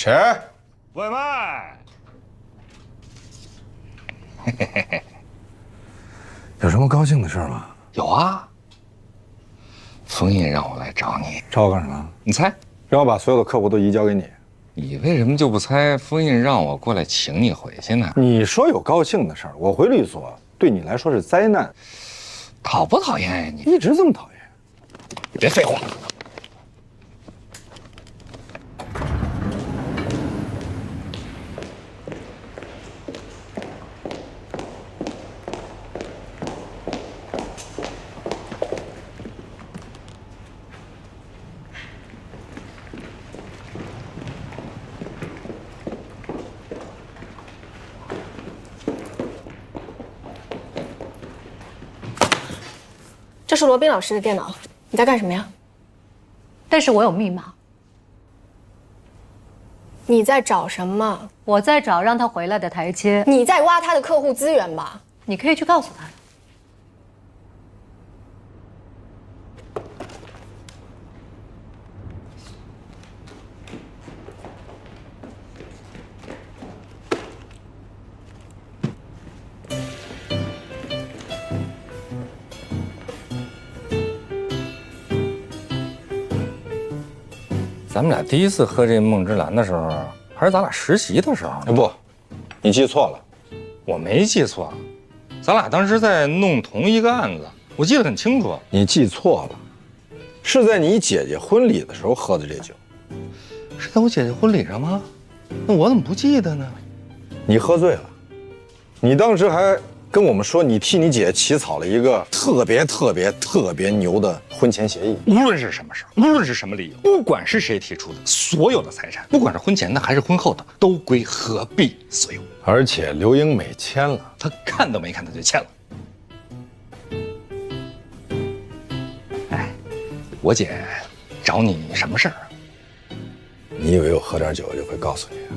谁？外卖。嘿嘿嘿嘿，有什么高兴的事吗？有啊。封印让我来找你，找我干什么？你猜？让我把所有的客户都移交给你。你为什么就不猜封印让我过来请你回去呢？你说有高兴的事儿，我回律所对你来说是灾难。讨不讨厌呀你？一直这么讨厌。别废话。这是罗宾老师的电脑，你在干什么呀？但是我有密码。你在找什么？我在找让他回来的台阶。你在挖他的客户资源吧？你可以去告诉他。咱们俩第一次喝这梦之蓝的时候，还是咱俩实习的时候。不，你记错了。我没记错，咱俩当时在弄同一个案子，我记得很清楚。你记错了，是在你姐姐婚礼的时候喝的这酒。是在我姐姐婚礼上吗？那我怎么不记得呢？你喝醉了，你当时还跟我们说你替你姐起草了一个特别牛的婚前协议。无论是什么事儿，无论是什么理由，不管是谁提出的，所有的财产，不管是婚前的还是婚后的，都归何必所有。而且刘英美签了，她看都没看，她就签了。哎，我姐找你什么事儿啊？你以为我喝点酒就会告诉你啊？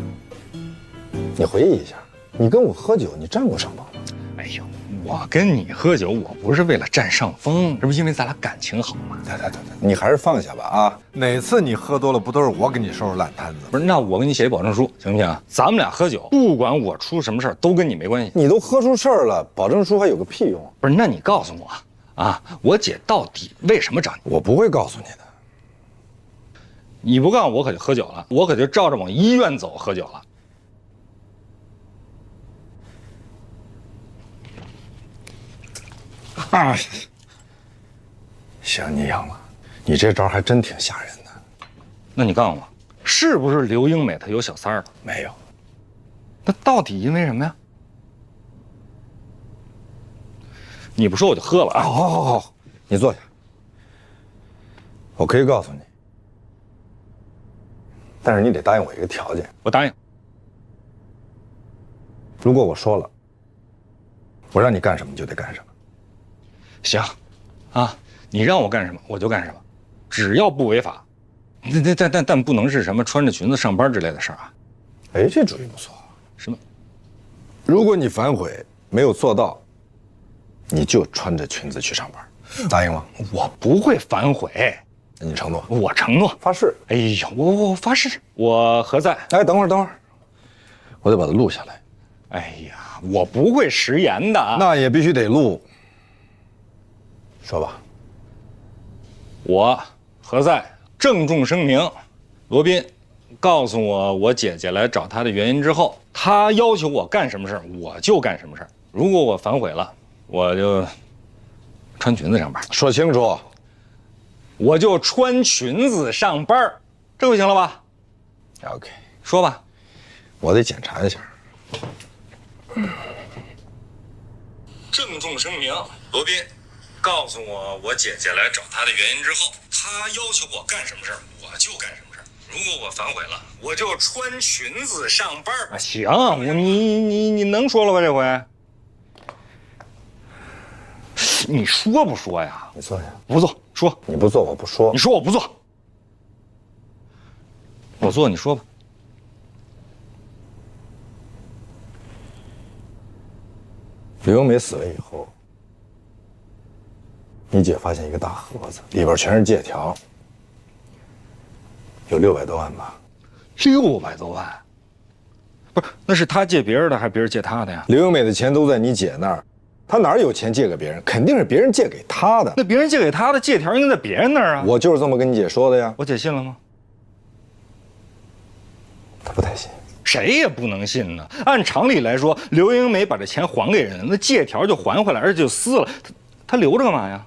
你回忆一下，你跟我喝酒，你占过上风吗？哎呦，我跟你喝酒，我不是为了占上风，这不因为咱俩感情好吗？对，你还是放下吧啊！哪次你喝多了，不都是我给你收拾烂摊子？不是，那我给你写一保证书，行不行？咱们俩喝酒，不管我出什么事儿，都跟你没关系。你都喝出事儿了，保证书还有个屁用？不是，那你告诉我啊，我姐到底为什么找你？我不会告诉你的。你不告诉我，可就喝酒了，我可就照着往医院走喝酒了。啊，行，你赢了，你这招还真挺吓人的。那你告诉我，是不是刘英美她有小三儿了？没有。那到底因为什么呀？你不说我就喝了啊！好，你坐下。我可以告诉你，但是你得答应我一个条件。我答应。如果我说了，我让你干什么就得干什么。行，啊，你让我干什么我就干什么，只要不违法。但不能是什么穿着裙子上班之类的事儿啊。哎，这主意不错。什么？如果你反悔没有做到，你就穿着裙子去上班，答应吗？我不会反悔。那你承诺？我承诺，发誓。哎呦，我发誓，我何在？哎，等会儿，我得把它录下来。哎呀，我不会食言的。那也必须得录。说吧。我何在郑重声明，罗宾告诉我姐姐来找他的原因之后，他要求我干什么事儿，我就干什么事儿。如果我反悔了，我就穿裙子上班。说清楚。我就穿裙子上班，这回行了吧 ？OK， 说吧。我得检查一下。郑重声明，罗宾告诉我姐姐来找他的原因之后，他要求我干什么事儿，我就干什么事儿。如果我反悔了，我就穿裙子上班。行，你能说了吧？这回你说不说呀？你坐下。不做，说。你不做，我不说。你说我不做，我做，你说吧。刘英美死了以后，你姐发现一个大盒子，里边全是借条，有600多万吧600多万，不是，那是他借别人的，还是别人借他的呀？刘英美的钱都在你姐那儿，她哪有钱借给别人？肯定是别人借给她的。那别人借给他的借条应该在别人那儿啊。我就是这么跟你姐说的呀。我姐信了吗？她不太信。谁也不能信呢。按常理来说，刘英美把这钱还给人，那借条就还回来，而且就撕了，他留着干嘛呀？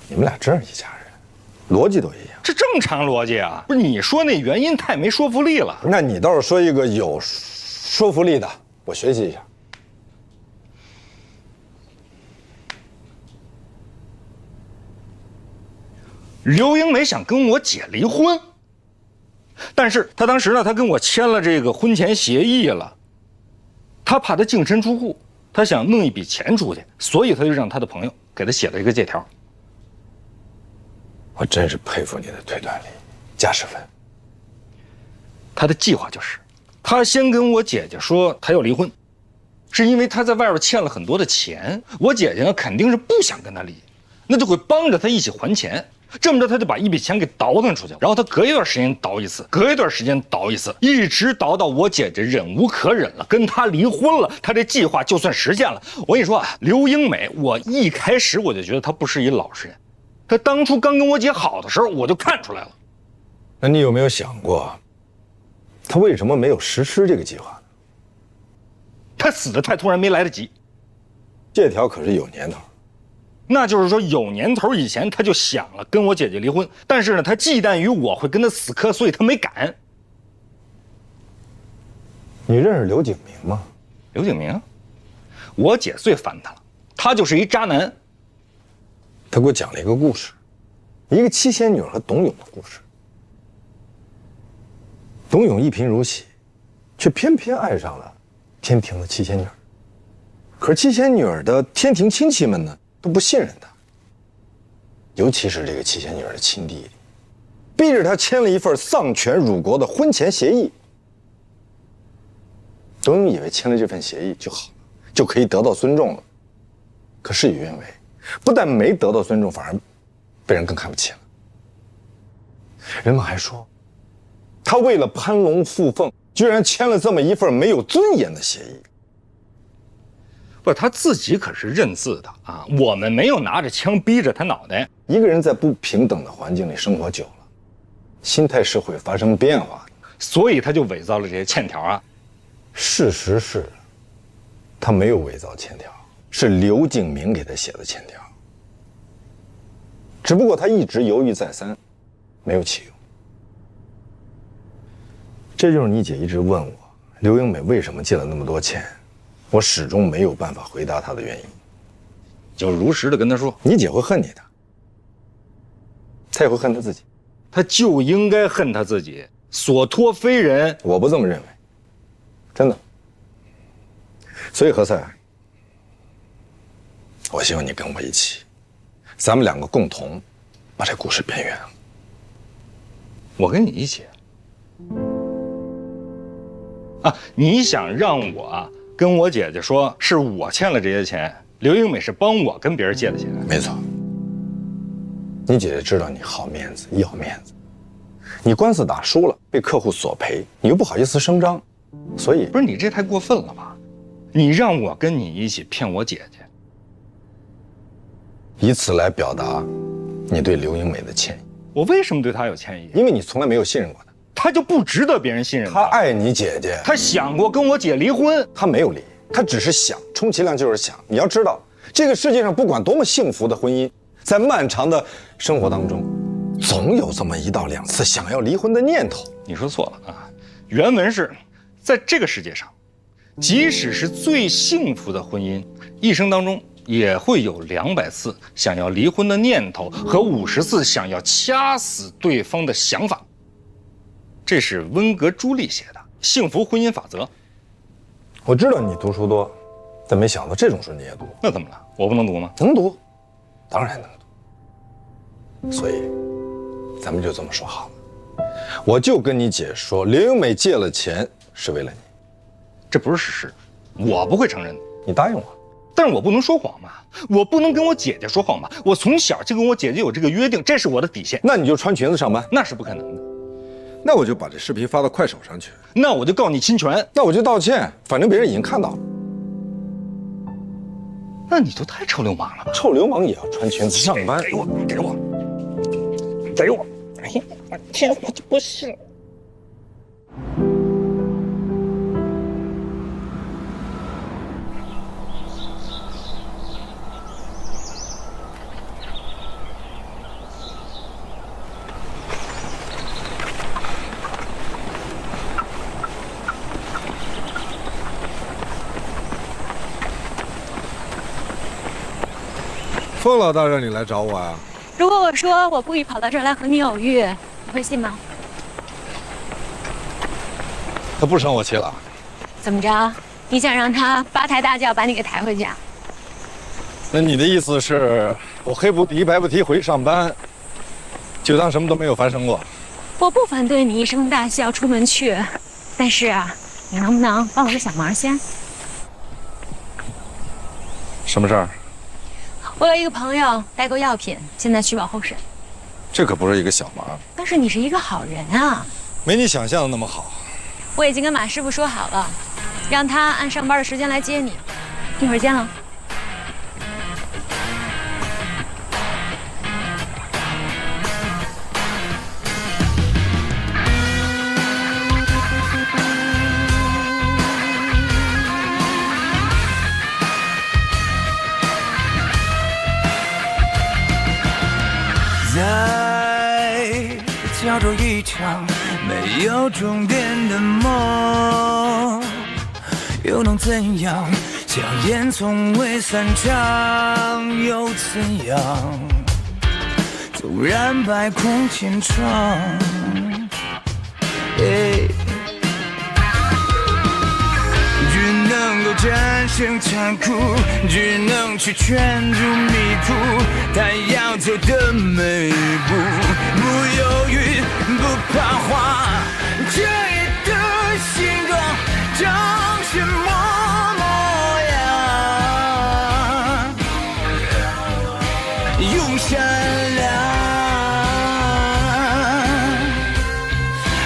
你们俩真是一家人，逻辑都一样。这正常逻辑啊！不是你说那原因太没说服力了。那你倒是说一个有说服力的，我学习一下。刘英美想跟我姐离婚，但是她当时呢，她跟我签了这个婚前协议了，她怕她净身出户，她想弄一笔钱出去，所以她就让她的朋友给她写了一个借条。我真是佩服你的推断力，加10分。她的计划就是，她先跟我姐姐说她要离婚，是因为她在外边欠了很多的钱，我姐姐呢肯定是不想跟她离，那就会帮着她一起还钱。这么着，他就把一笔钱给倒腾出去，然后他隔一段时间倒一次，隔一段时间倒一次，一直倒到我姐姐忍无可忍了，跟他离婚了，他这计划就算实现了。我跟你说啊，刘英美，我一开始我就觉得她不是一老实人，她当初刚跟我姐好的时候，我就看出来了。那你有没有想过，他为什么没有实施这个计划呢？她死得太突然，没来得及。借条可是有年头。那就是说，有年头以前他就想了跟我姐姐离婚，但是呢，他忌惮于我会跟他死磕，所以他没敢。你认识刘景明吗？刘景明，我姐最烦他了，他就是一渣男。他给我讲了一个故事，一个七仙女和董永的故事。董永一贫如洗，却偏偏爱上了天庭的七仙女。可是七仙女的天庭亲戚们呢？都不信任他，尤其是这个七仙女的亲弟弟，逼着他签了一份丧权辱国的婚前协议。董永以为签了这份协议就好了，就可以得到尊重了。可事与愿违，不但没得到尊重，反而被人更看不起了。人们还说，他为了攀龙附凤，居然签了这么一份没有尊严的协议。不，他自己可是认字的啊！我们没有拿着枪逼着他脑袋。一个人在不平等的环境里生活久了，心态是会发生变化的，所以他就伪造了这些欠条啊。事实是，他没有伪造欠条，是刘景明给他写的欠条。只不过他一直犹豫再三，没有启用。这就是你姐一直问我，刘英美为什么借了那么多钱。我始终没有办法回答他的原因，就如实的跟他说，你姐会恨你的，她也会恨她自己，她就应该恨她自己，所托非人。我不这么认为，真的。所以何塞，我希望你跟我一起，咱们两个共同把这故事编圆。我跟你一起啊？你想让我啊？跟我姐姐说是我欠了这些钱，刘英美是帮我跟别人借的钱。没错，你姐姐知道你好面子，要面子，你官司打输了，被客户索赔，你又不好意思声张，所以不是你这太过分了吧？你让我跟你一起骗我姐姐，以此来表达你对刘英美的歉意。我为什么对她有歉意？因为你从来没有信任过她。他就不值得别人信任他爱你姐姐，他想过跟我姐离婚，他没有离，他只是想，充其量就是想。你要知道，这个世界上不管多么幸福的婚姻，在漫长的生活当中，总有这么1到2次想要离婚的念头。你说错了啊，原文是，在这个世界上，即使是最幸福的婚姻，一生当中也会有200次想要离婚的念头和50次想要掐死对方的想法。这是温格朱莉写的《幸福婚姻法则》。我知道你读书多，但没想到这种书你也读。那怎么了？我不能读吗？能读，当然能读。所以，咱们就这么说好了。我就跟你姐说，刘英美借了钱是为了你，这不是事实，我不会承认的。你答应我。但是我不能说谎嘛，我不能跟我姐姐说谎嘛。我从小就跟我姐姐有这个约定，这是我的底线。那你就穿裙子上班，那是不可能的。那我就把这视频发到快手上去。那我就告你侵权。那我就道歉，反正别人已经看到了。那你就太臭流氓了吧？臭流氓也要穿裙子上班。给我！哎呀，我天，我就不信了。凤老大让你来找我啊？如果我说我故意跑到这儿来和你偶遇，你会信吗？他不生我气了？怎么着？你想让他八抬大轿把你给抬回去啊？那你的意思是我黑不提白不提回去上班，就当什么都没有发生过？我不反对你一声大笑出门去，但是啊，你能不能帮我个小忙先？什么事儿？我有一个朋友代购药品，现在需保候审。这可不是一个小忙，但是你是一个好人啊！没你想象的那么好。我已经跟马师傅说好了，让他按上班的时间来接你。一会儿见了。在角逐一场没有终点的梦，又能怎样？硝烟从未散场，又怎样？纵然百孔千疮，只能够战胜残酷，只能去圈住迷途。他要走的每一步，不犹豫，不彷徨，这夜的星光长什么模样？用善良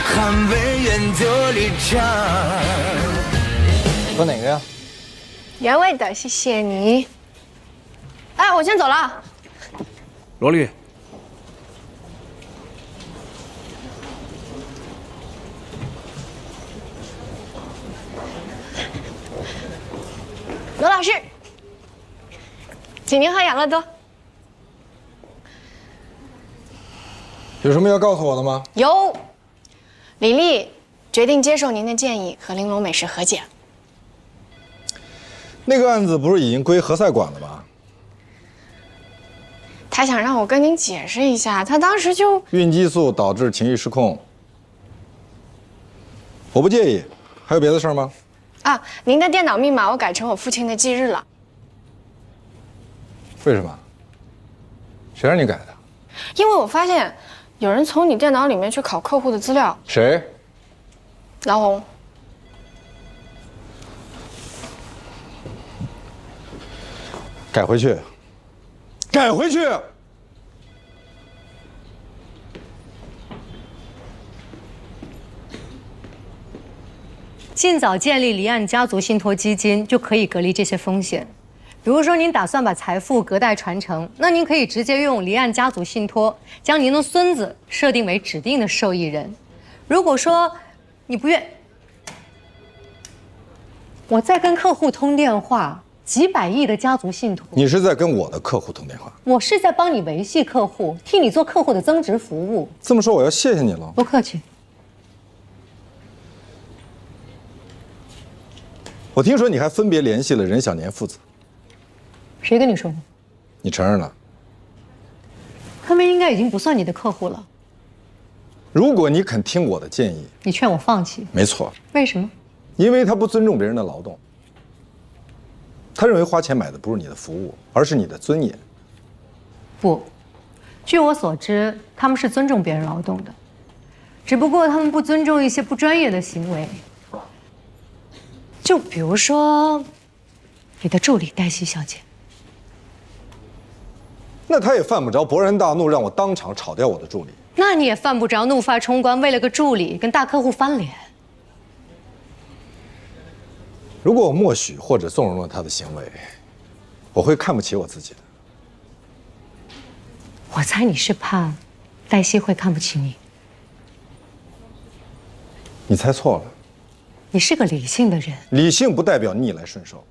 捍卫人的立场。喝哪个呀？原味的，谢谢你。哎，我先走了。罗莉，罗老师，请您喝养乐多。有什么要告诉我的吗？有，李丽决定接受您的建议，和玲珑美食和解。那个案子不是已经归何赛管了吗？他想让我跟您解释一下，他当时就孕激素导致情绪失控，我不介意。还有别的事儿吗？啊，您的电脑密码我改成我父亲的忌日了。为什么？谁让你改的？因为我发现有人从你电脑里面去拷客户的资料。谁？老洪。改回去，改回去！尽早建立离岸家族信托基金，就可以隔离这些风险。比如说，您打算把财富隔代传承，那您可以直接用离岸家族信托，将您的孙子设定为指定的受益人。如果说你不愿，我在跟客户通电话，几百亿的家族信托，你是在跟我的客户通电话？我是在帮你维系客户，替你做客户的增值服务。这么说，我要谢谢你了。不客气。我听说你还分别联系了任小年父子，谁跟你说的？你承认了？他们应该已经不算你的客户了。如果你肯听我的建议，你劝我放弃？没错。为什么？因为他不尊重别人的劳动，他认为花钱买的不是你的服务，而是你的尊严。不，据我所知，他们是尊重别人劳动的，只不过他们不尊重一些不专业的行为。就比如说，你的助理黛西小姐。那他也犯不着勃然大怒，让我当场炒掉我的助理。那你也犯不着怒发冲冠，为了个助理跟大客户翻脸。如果我默许或者纵容了他的行为，我会看不起我自己的。我猜你是怕黛西会看不起你。你猜错了，你是个理性的人，理性不代表逆来顺受。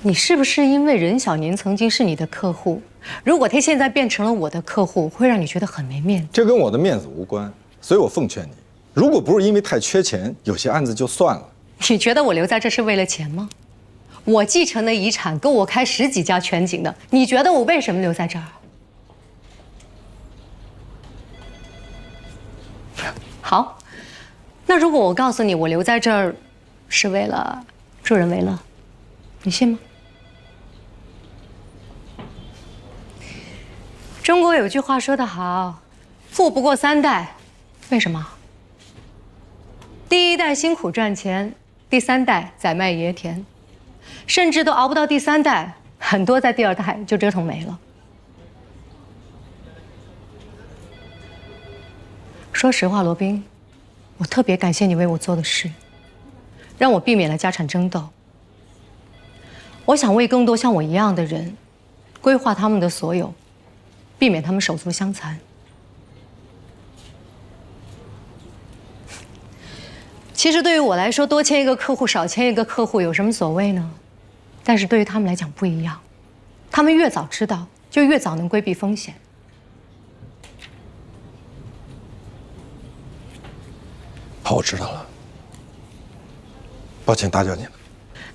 你是不是因为任小年曾经是你的客户，如果他现在变成了我的客户，会让你觉得很没面子？这跟我的面子无关，所以我奉劝你，如果不是因为太缺钱，有些案子就算了。你觉得我留在这是为了钱吗？我继承的遗产够我开10几家全景的，你觉得我为什么留在这儿？好，那如果我告诉你我留在这儿是为了助人为乐，你信吗？中国有句话说得好，富不过3代，为什么？第1代辛苦赚钱，第3代宰卖爷田，甚至都熬不到第3代，很多在第2代就折腾没了。说实话，罗宾，我特别感谢你为我做的事，让我避免了家产争斗。我想为更多像我一样的人规划他们的所有，避免他们手足相残。其实对于我来说，多签一个客户，少签一个客户有什么所谓呢？但是对于他们来讲不一样，他们越早知道，就越早能规避风险。好，我知道了。抱歉打搅你了。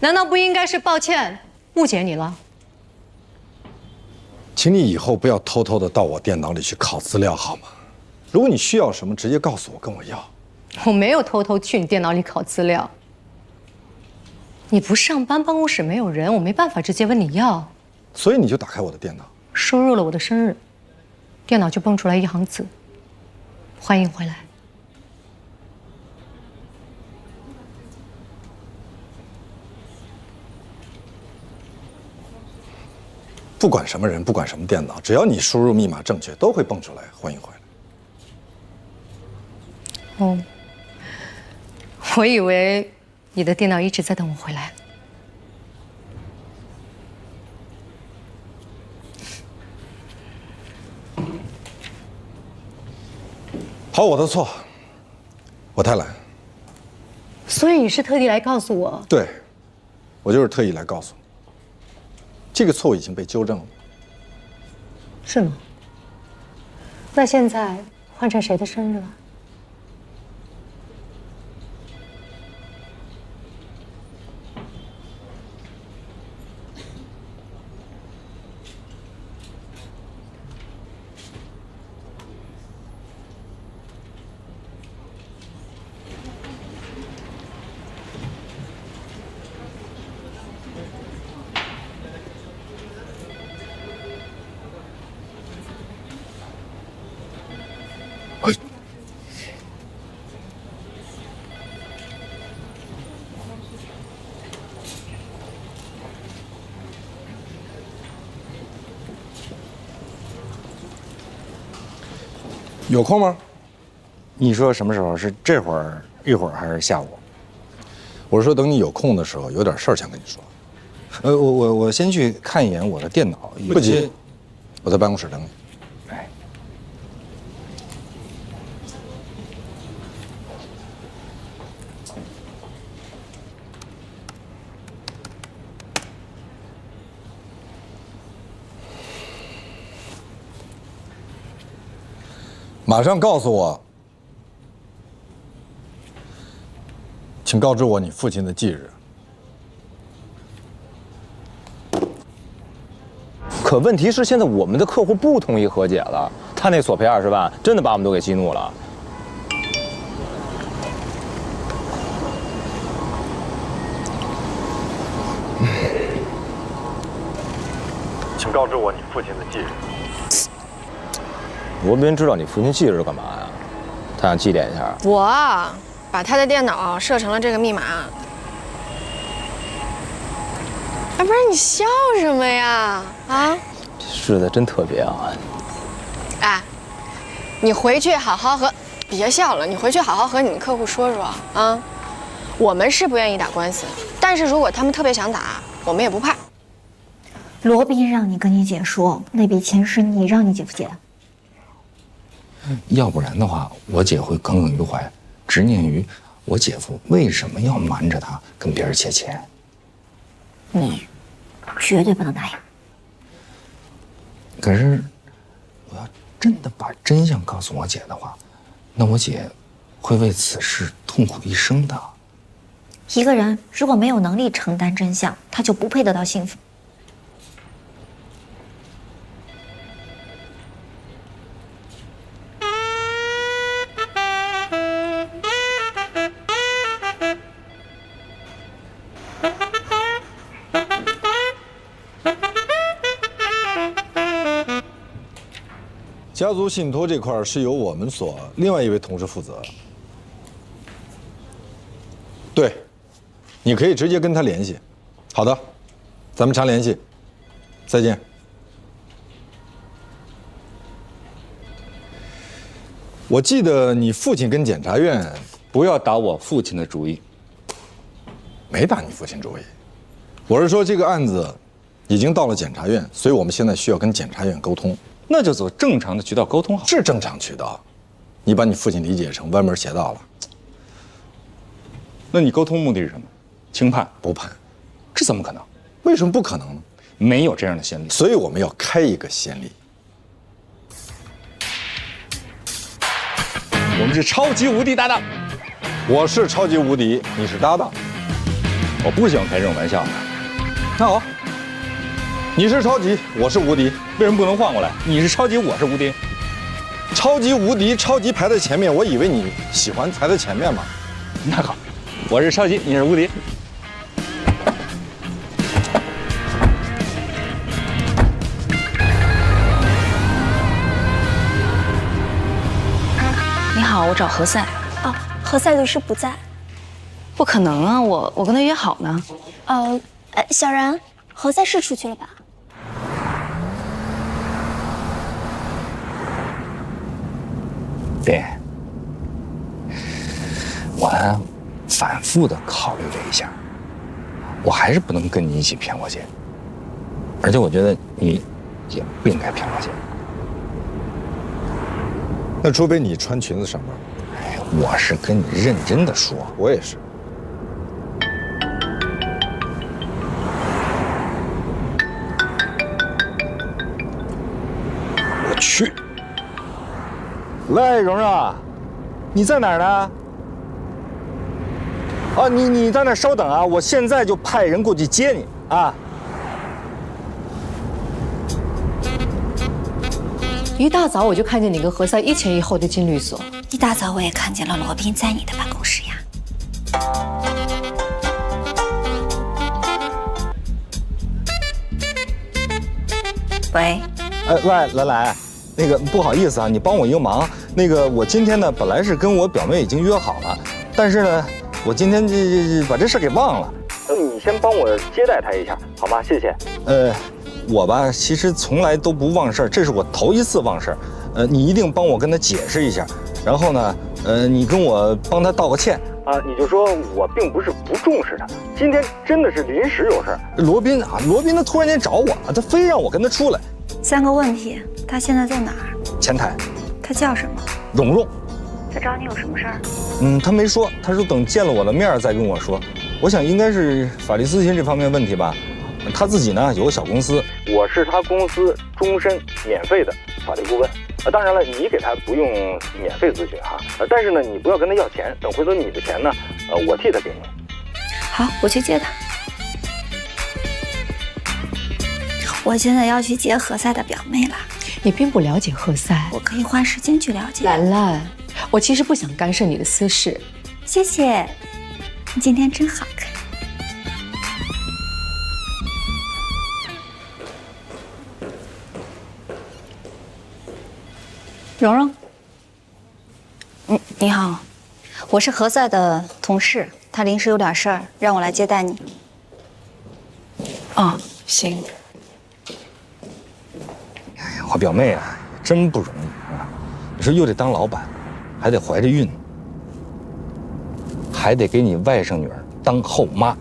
难道不应该是抱歉误解你了？请你以后不要偷偷的到我电脑里去拷资料，好吗？如果你需要什么，直接告诉我，跟我要。我没有偷偷去你电脑里拷资料。你不上班，办公室没有人，我没办法直接问你要。所以你就打开我的电脑，输入了我的生日，电脑就蹦出来一行字：欢迎回来。不管什么人，不管什么电脑，只要你输入密码正确，都会蹦出来欢迎回来。哦，我以为你的电脑一直在等我回来。好，我的错，我太懒。所以你是特地来告诉我？对，我就是特意来告诉你，这个错误已经被纠正了。是吗？那现在换成谁的生日了？有空吗？你说什么时候？是这会儿、一会儿还是下午？我是说等你有空的时候，有点事儿想跟你说。我先去看一眼我的电脑。不急，我在办公室等你。哎，马上告诉我，请告知我你父亲的忌日。可问题是，现在我们的客户不同意和解了，他那索赔20万，真的把我们都给激怒了。请告知我你父亲的忌日。罗宾知道你父亲忌日干嘛呀？他想祭奠一下。我把他的电脑设成了这个密码。不是你笑什么呀？啊？是日子真特别啊！哎，你回去好好和，别笑了，你回去好好和你的客户说说啊。我们是不愿意打官司，但是如果他们特别想打，我们也不怕。罗宾让你跟你姐说，那笔钱是你让你姐夫借的。要不然的话，我姐会耿耿于怀，执念于我姐夫为什么要瞒着她跟别人借钱。你绝对不能答应。可是，我要真的把真相告诉我姐的话，那我姐会为此事痛苦一生的。一个人如果没有能力承担真相，他就不配得到幸福。家族信托这块是由我们所另外一位同事负责。对，你可以直接跟他联系。好的，咱们常联系。再见。我记得你父亲跟检察院不要打我父亲的主意。没打你父亲主意，我是说这个案子已经到了检察院，所以我们现在需要跟检察院沟通。那就走正常的渠道沟通好。是正常渠道，你把你父亲理解成歪门邪道了。那你沟通目的是什么？轻判？不判。这怎么可能？为什么不可能呢？没有这样的先例。所以我们要开一个先例。我们是超级无敌搭档。我是超级无敌，你是搭档。我不喜欢开这种玩笑的。那好，你是超级，我是无敌，为什么不能换过来？你是超级，我是无敌。超级无敌，超级排在前面，我以为你喜欢排在前面嘛。那好，我是超级，你是无敌。你好，我找何塞。哦，何塞律师不在。不可能啊，我跟他约好呢。小然，何塞是出去了吧？对，我呢反复的考虑了一下，我还是不能跟你一起骗我姐，而且我觉得你也不应该骗我姐。那除非你穿裙子上班。哎，我是跟你认真的说，我也是。我去。喂，蓉蓉，你在哪儿呢？啊，你在那儿稍等啊，我现在就派人过去接你啊。一大早我就看见你跟何塞一前一后的进律所。一大早我也看见了罗宾在你的办公室呀。喂，喂，兰兰，那个不好意思啊，你帮我一个忙。那个我今天呢，本来是跟我表妹已经约好了，但是呢，我今天把这事给忘了。你先帮我接待她一下，好吗？谢谢。我吧，其实从来都不忘事儿，这是我头一次忘事儿。你一定帮我跟她解释一下，然后呢，你跟我帮她道个歉啊。你就说我并不是不重视她，今天真的是临时有事儿。罗宾他突然间找我，他非让我跟他出来。3个问题，他现在在哪儿？前台。他叫什么？蓉蓉。他找你有什么事儿？他没说，他说等见了我的面再跟我说。我想应该是法律咨询这方面问题吧。他自己呢有个小公司，我是他公司终身免费的法律顾问。当然了，你给他不用免费咨询哈，但是呢，你不要跟他要钱，等回头你的钱呢，我替他给你。好，我去接他。我现在要去接何塞的表妹了。你并不了解何塞，我可以花时间去了解。兰兰，我其实不想干涉你的私事。谢谢，你今天真好看。蓉蓉，你好，我是何塞的同事，他临时有点事儿，让我来接待你。哦，行。表妹啊，真不容易啊！你说又得当老板，还得怀着孕，还得给你外甥女儿当后妈。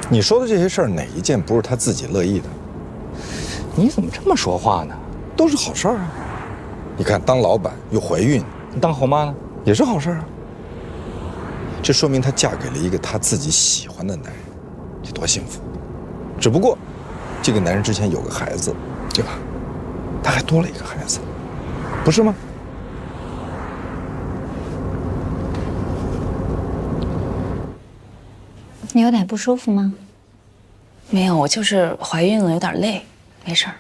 你说的这些事儿，哪一件不是他自己乐意的？你怎么这么说话呢？都是好事儿啊！你看，当老板又怀孕，当后妈呢，也是好事儿啊。这说明她嫁给了一个她自己喜欢的男人，这多幸福！只不过，这个男人之前有个孩子，对吧？他还多了一个孩子，不是吗？你有点不舒服吗？没有，我就是怀孕了，有点累，没事儿。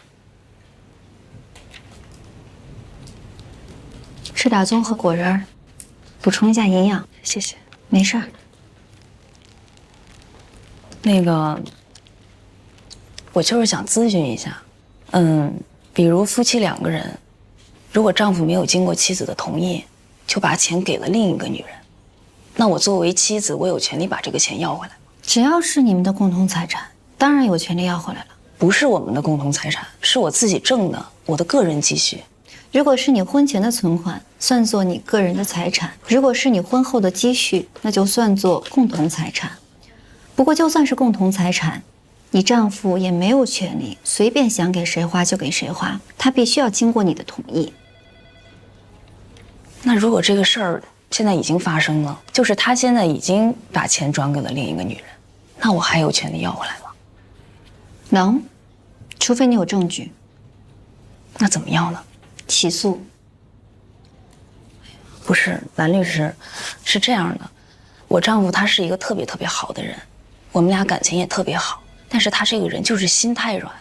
吃点综合果仁，补充一下营养。谢谢。没事儿。那个，我就是想咨询一下，比如夫妻2个人，如果丈夫没有经过妻子的同意，就把钱给了另一个女人，那我作为妻子，我有权利把这个钱要回来吗？只要是你们的共同财产，当然有权利要回来了。不是我们的共同财产，是我自己挣的，我的个人积蓄。如果是你婚前的存款，算作你个人的财产；如果是你婚后的积蓄，那就算作共同财产。不过就算是共同财产，你丈夫也没有权利随便想给谁花就给谁花，他必须要经过你的同意。那如果这个事儿现在已经发生了，就是他现在已经把钱转给了另一个女人，那我还有权利要回来吗？能，除非你有证据。那怎么要呢？起诉。不是，蓝律师，是这样的，我丈夫他是一个特别特别好的人，我们俩感情也特别好，但是他这个人就是心太软。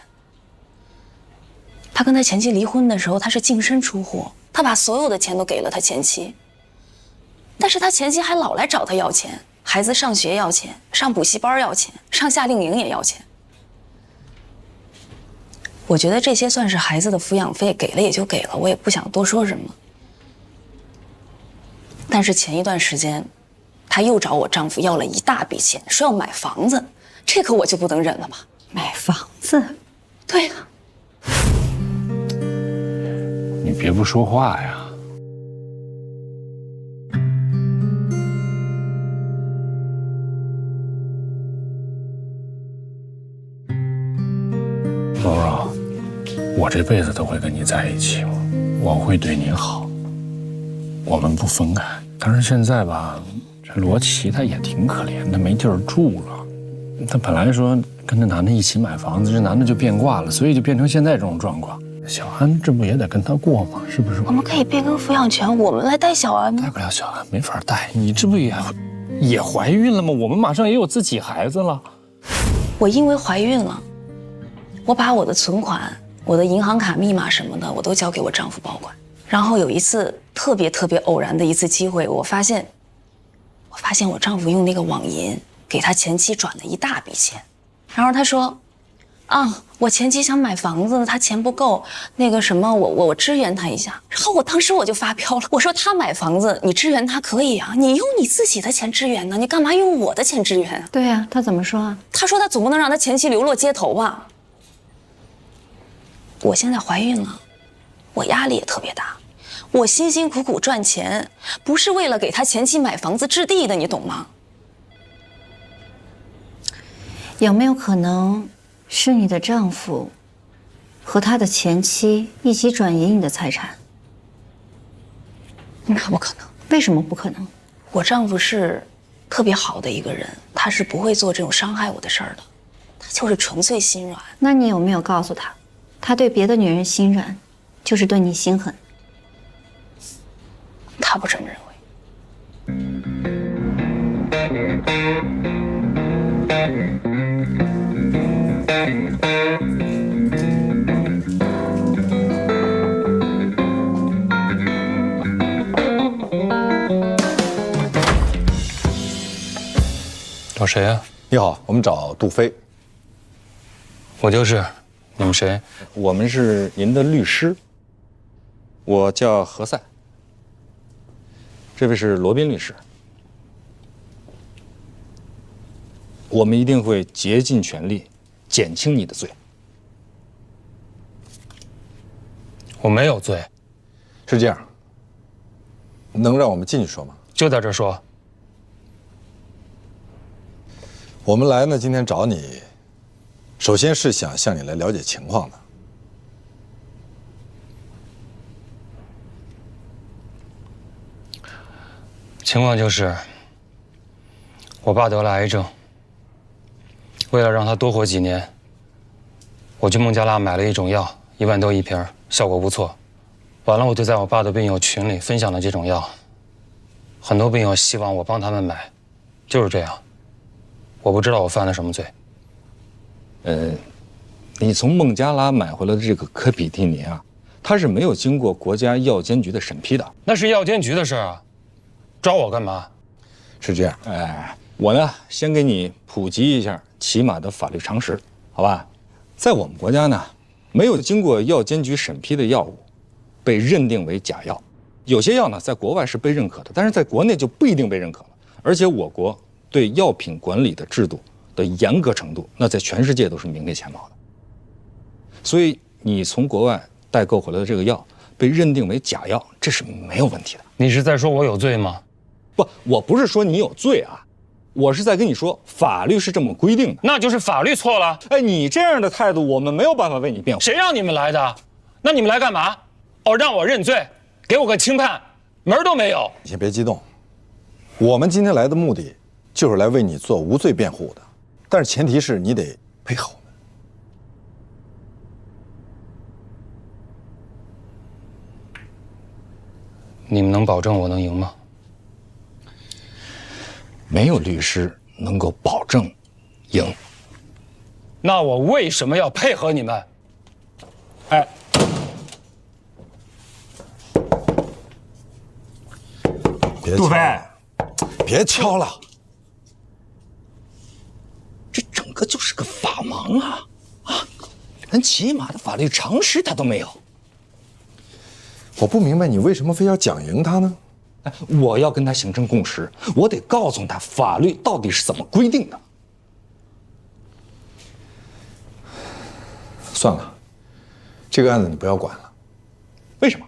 他跟他前妻离婚的时候，他是净身出户，他把所有的钱都给了他前妻，但是他前妻还老来找他要钱，孩子上学要钱，上补习班要钱，上夏令营也要钱。我觉得这些算是孩子的抚养费，给了也就给了，我也不想多说什么。但是前一段时间，他又找我丈夫要了一大笔钱，说要买房子，这个我就不能忍了吧？买房子？对呀。你别不说话呀。柔柔，我这辈子都会跟你在一起，我会对你好，我们不分开。但是现在吧，这罗琦他也挺可怜的，没地儿住了。他本来说跟那男的一起买房子，这男的就变卦了，所以就变成现在这种状况。小安这不也得跟他过吗？是不是？我们可以变更抚养权，我们来带小安吗？带不了小安，没法带。你这不也怀孕了吗？我们马上也有自己孩子了。我因为怀孕了，我把我的存款、我的银行卡密码什么的，我都交给我丈夫保管。然后有一次特别偶然的一次机会，我发现我丈夫用那个网银给他前妻转了一大笔钱，然后他说，啊，我前妻想买房子，他钱不够，那个什么，我支援他一下。然后我当时我就发飙了，我说他买房子，你支援他可以啊，你用你自己的钱支援呢，你干嘛用我的钱支援啊？对呀，他怎么说啊？他说他总不能让他前妻流落街头吧？我现在怀孕了，我压力也特别大，我辛辛苦苦赚钱，不是为了给他前妻买房子置地的，你懂吗？有没有可能是你的丈夫和他的前妻一起转移你的财产？那不可能。为什么不可能？我丈夫是特别好的一个人，他是不会做这种伤害我的事儿的，他就是纯粹心软。那你有没有告诉他，他对别的女人心软，就是对你心狠？他不这么认为。找谁啊？你好，我们找杜飞。我就是。你们谁？我们是您的律师。我叫何塞。这位是罗宾律师。我们一定会竭尽全力减轻你的罪。我没有罪。是这样，能让我们进去说吗？就在这说。我们来呢，今天找你，首先是想向你来了解情况的。情况就是，我爸得了癌症，为了让他多活几年，我去孟加拉买了一种药，1万多一瓶，效果不错。完了，我就在我爸的病友群里分享了这种药，很多病友希望我帮他们买，就是这样。我不知道我犯了什么罪。你从孟加拉买回来的这个科比替尼啊，它是没有经过国家药监局的审批的。那是药监局的事啊，找我干嘛？是这样，我呢先给你普及一下起码的法律常识，好吧？在我们国家呢，没有经过药监局审批的药物，被认定为假药。有些药呢，在国外是被认可的，但是在国内就不一定被认可了。而且我国对药品管理的制度的严格程度，那在全世界都是名列前茅的。所以你从国外代购回来的这个药被认定为假药，这是没有问题的。你是在说我有罪吗？不，我不是说你有罪啊，我是在跟你说法律是这么规定的。那就是法律错了。哎，你这样的态度，我们没有办法为你辩护。谁让你们来的？那你们来干嘛？哦，让我认罪，给我个轻判，门儿都没有。你先别激动，我们今天来的目的就是来为你做无罪辩护的，但是前提是你得配合我们。你们能保证我能赢吗？没有律师能够保证赢。那我为什么要配合你们？哎，杜飞，别敲了，这整个就是个法盲啊！连起码的法律常识他都没有。我不明白你为什么非要讲赢他呢？我要跟他形成共识，我得告诉他法律到底是怎么规定的。算了，这个案子你不要管了。为什么？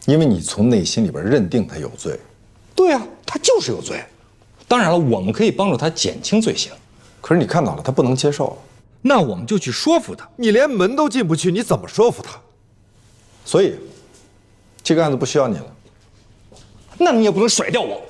因为你从内心里边认定他有罪。对啊，他就是有罪。当然了，我们可以帮助他减轻罪行。可是你看到了，他不能接受，那我们就去说服他。你连门都进不去，你怎么说服他？所以，这个案子不需要你了。那你也不能甩掉我。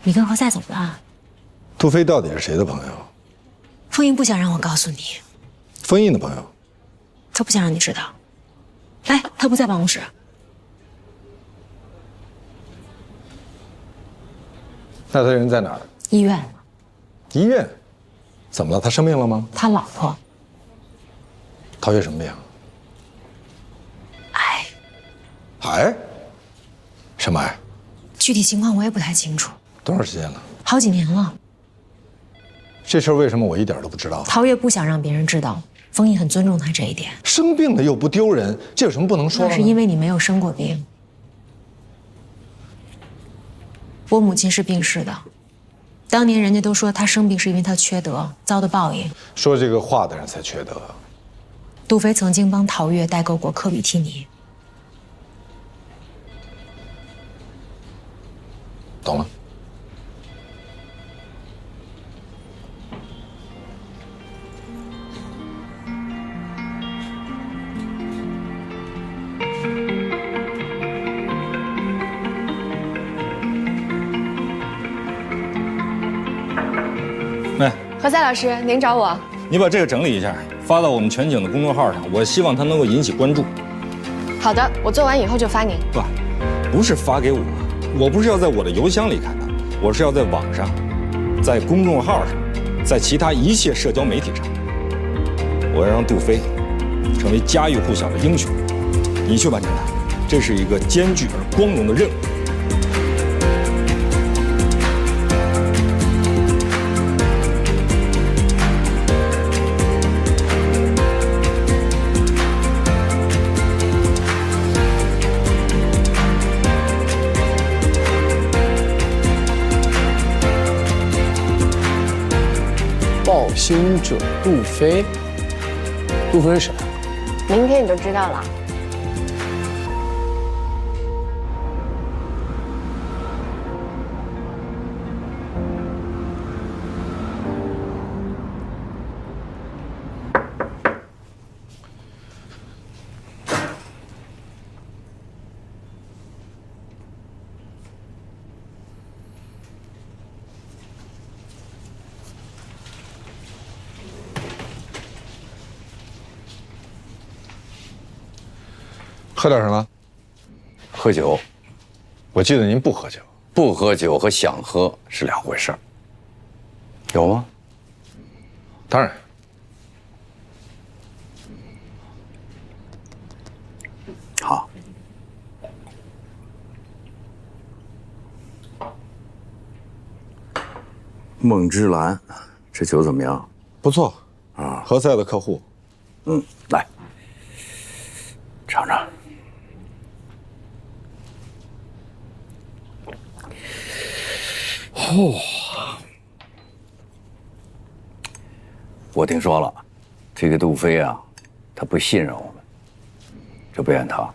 你跟何塞怎么了？杜飞到底是谁的朋友？封印不想让我告诉你，封印的朋友。他不想让你知道。来，他不在办公室。那他人在哪儿？医院。医院？怎么了？他生病了吗？他老婆。陶月什么病？癌。癌？什么癌？具体情况我也不太清楚。多长时间了？好几年了。这事儿为什么我一点都不知道？陶月不想让别人知道，封印很尊重他这一点。生病了又不丢人，这有什么不能说的呢？那是因为你没有生过病。我母亲是病逝的，当年人家都说她生病是因为她缺德，遭的报应。说这个话的人才缺德。杜飞曾经帮陶月代购过科比替尼。懂了。来，何塞老师，您找我？你把这个整理一下，发到我们全景的公众号上，我希望它能够引起关注。好的，我做完以后就发您。不是发给我，我不是要在我的邮箱里看的，我是要在网上，在公众号上，在其他一切社交媒体上，我要让杜飞成为家喻户晓的英雄。你去完成它，这是一个艰巨而光荣的任务。报心者杜飞，杜飞是谁？明天你就知道了。喝点什么？喝酒。我记得您不喝酒。不喝酒和想喝是两回事儿。有吗？当然。好。梦之蓝，这酒怎么样？不错啊，何塞的客户。来，尝尝。我听说了，这个杜飞啊，他不信任我们，这不怨他。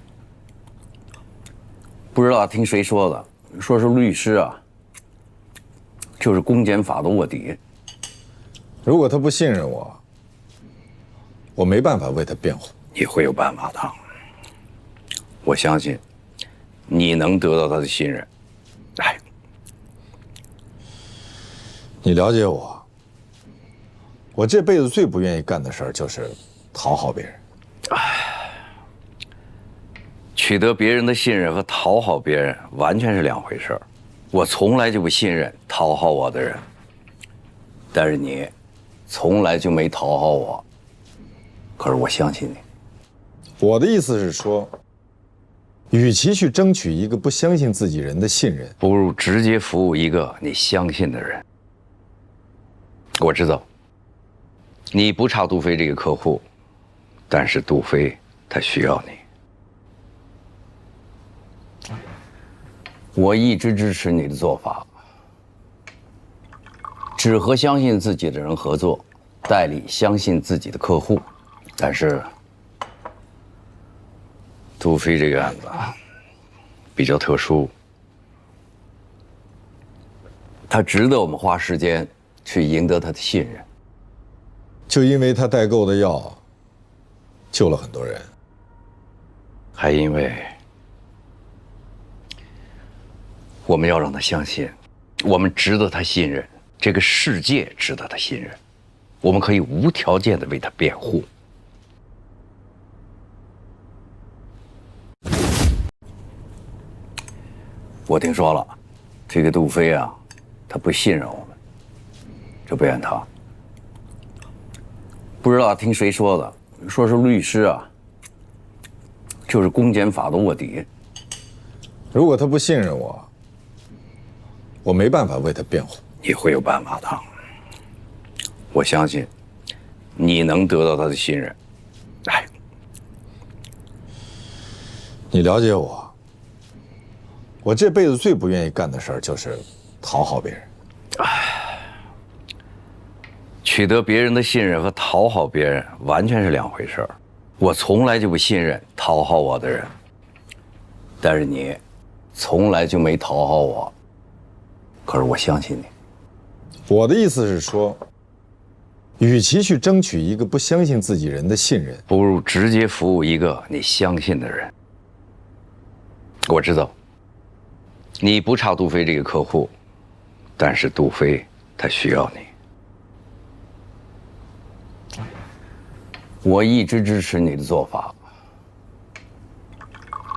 不知道听谁说的，说是律师啊，就是公检法的卧底。如果他不信任我，我没办法为他辩护。你会有办法的，我相信你能得到他的信任。来，你了解我，我这辈子最不愿意干的事儿就是讨好别人。取得别人的信任和讨好别人完全是两回事儿。我从来就不信任讨好我的人，但是你从来就没讨好我。可是我相信你。我的意思是说，与其去争取一个不相信自己人的信任，不如直接服务一个你相信的人。我知道你不差杜飞这个客户，但是杜飞他需要你。我一直支持你的做法，只和相信自己的人合作，代理相信自己的客户。但是杜飞这个案子比较特殊，他值得我们花时间去赢得他的信任。就因为他代购的药救了很多人，还因为我们要让他相信，我们值得他信任，这个世界值得他信任，我们可以无条件的为他辩护。我听说了，这个杜飞啊，他不信任我们，这不怨他。不知道听谁说的，说是律师啊，就是公检法的卧底。如果他不信任我，我没办法为他辩护。你会有办法的，我相信你能得到他的信任。来，你了解我，我这辈子最不愿意干的事儿就是讨好别人。取得别人的信任和讨好别人完全是两回事儿。我从来就不信任讨好我的人，但是你从来就没讨好我。可是我相信你。我的意思是说，与其去争取一个不相信自己人的信任，不如直接服务一个你相信的人。我知道你不差杜飞这个客户，但是杜飞他需要你。我一直支持你的做法，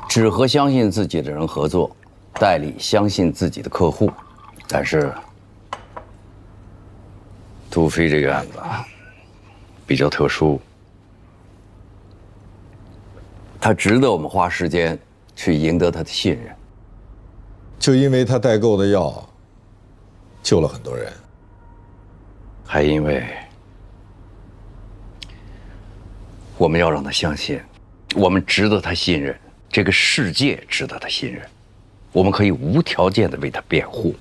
只和相信自己的人合作，代理相信自己的客户。但是杜飞这个案子比较特殊，他值得我们花时间去赢得他的信任。就因为他代购的药救了很多人，还因为我们要让他相信，我们值得他信任，这个世界值得他信任，我们可以无条件的为他辩护。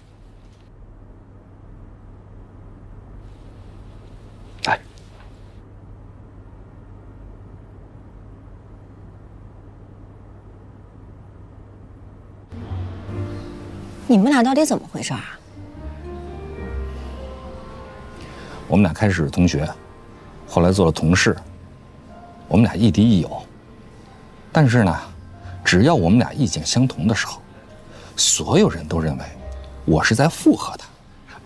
来，你们俩到底怎么回事啊？我们俩开始是同学，后来做了同事，我们俩亦敌亦友。但是呢，只要我们俩意见相同的时候，所有人都认为我是在附和他，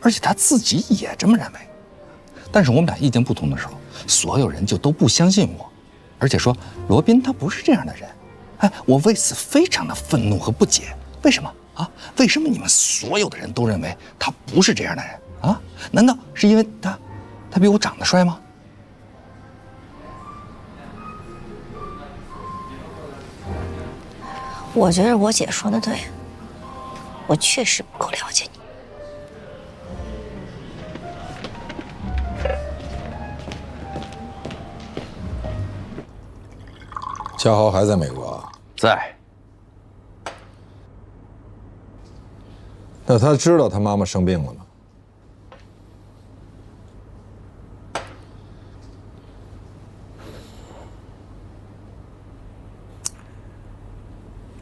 而且他自己也这么认为。但是我们俩意见不同的时候，所有人就都不相信我，而且说罗宾他不是这样的人。哎，我为此非常的愤怒和不解，为什么啊？为什么你们所有的人都认为他不是这样的人啊？难道是因为他比我长得帅吗？我觉得我姐说的对，我确实不够了解你。嘉豪还在美国啊？在。那他知道他妈妈生病了吗？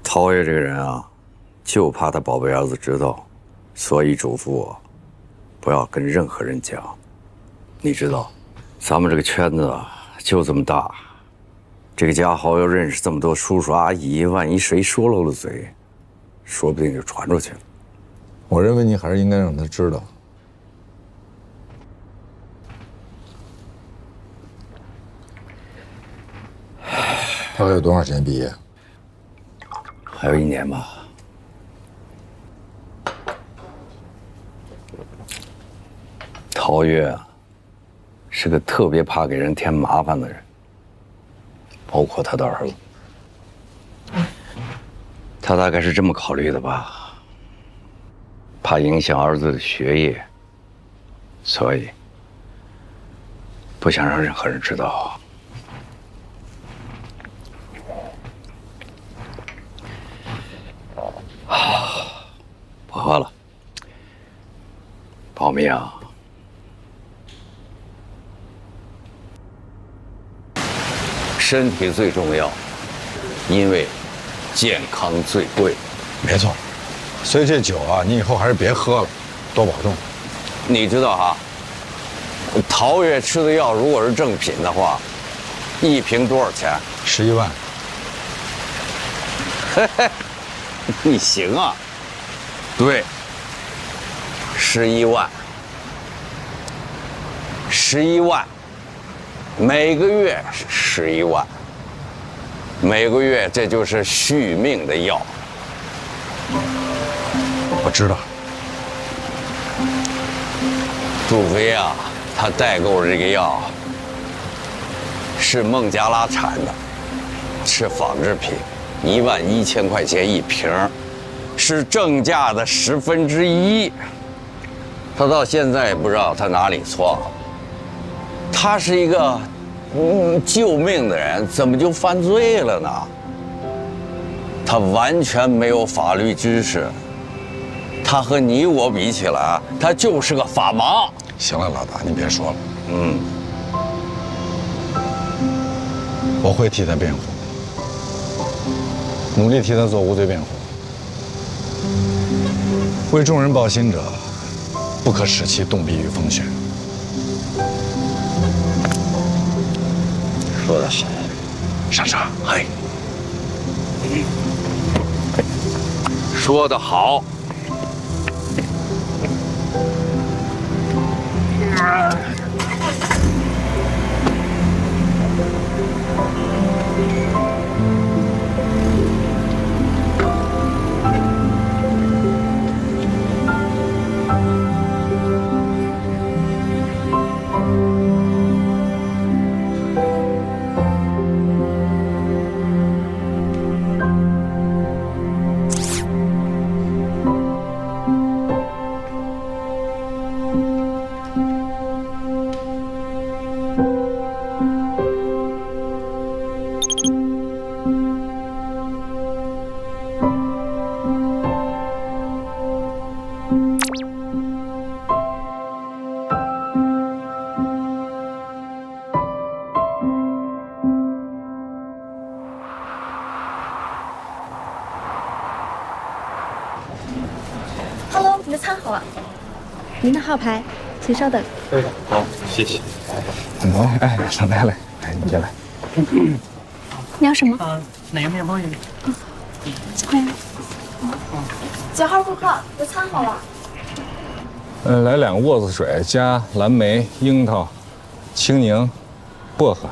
陶爷这个人啊，就怕他宝贝儿子知道，所以嘱咐我不要跟任何人讲。你知道，咱们这个圈子啊就这么大，这个嘉豪要认识这么多叔叔阿姨，万一谁说漏了嘴，说不定就传出去了。我认为你还是应该让他知道。他还有多少时间毕业？还有1年吧。陶岳啊，是个特别怕给人添麻烦的人，包括他的儿子。他大概是这么考虑的吧。怕影响儿子的学业，所以不想让任何人知道。不喝了，保密啊！身体最重要，因为健康最贵。没错。所以这酒啊，你以后还是别喝了，多保重。你知道哈，陶岳吃的药如果是正品的话，1瓶多少钱？11万。嘿嘿，你行啊。对，11万，11万，每个月11万，每个月这就是续命的药。我知道，杜飞啊，他代购的这个药是孟加拉产的，是仿制品，11000块钱1瓶，是正价的1/10。他到现在也不知道他哪里错了。他是一个救命的人，怎么就犯罪了呢？他完全没有法律知识。他和你我比起来，他就是个法盲。行了，老大，你别说了。我会替他辩护，努力替他做无罪辩护。为众人抱薪者，不可使其动笔于风雪。说得好，上茶。嘿，说得好。Hello， 你的餐好了，您的号牌，请稍等。哎，好，谢谢。哎，上来，你进来。你要什么？哪个面包也有。欢迎。9号顾客，你的餐好了。来2个沃斯水加蓝莓、樱桃、青柠、薄荷，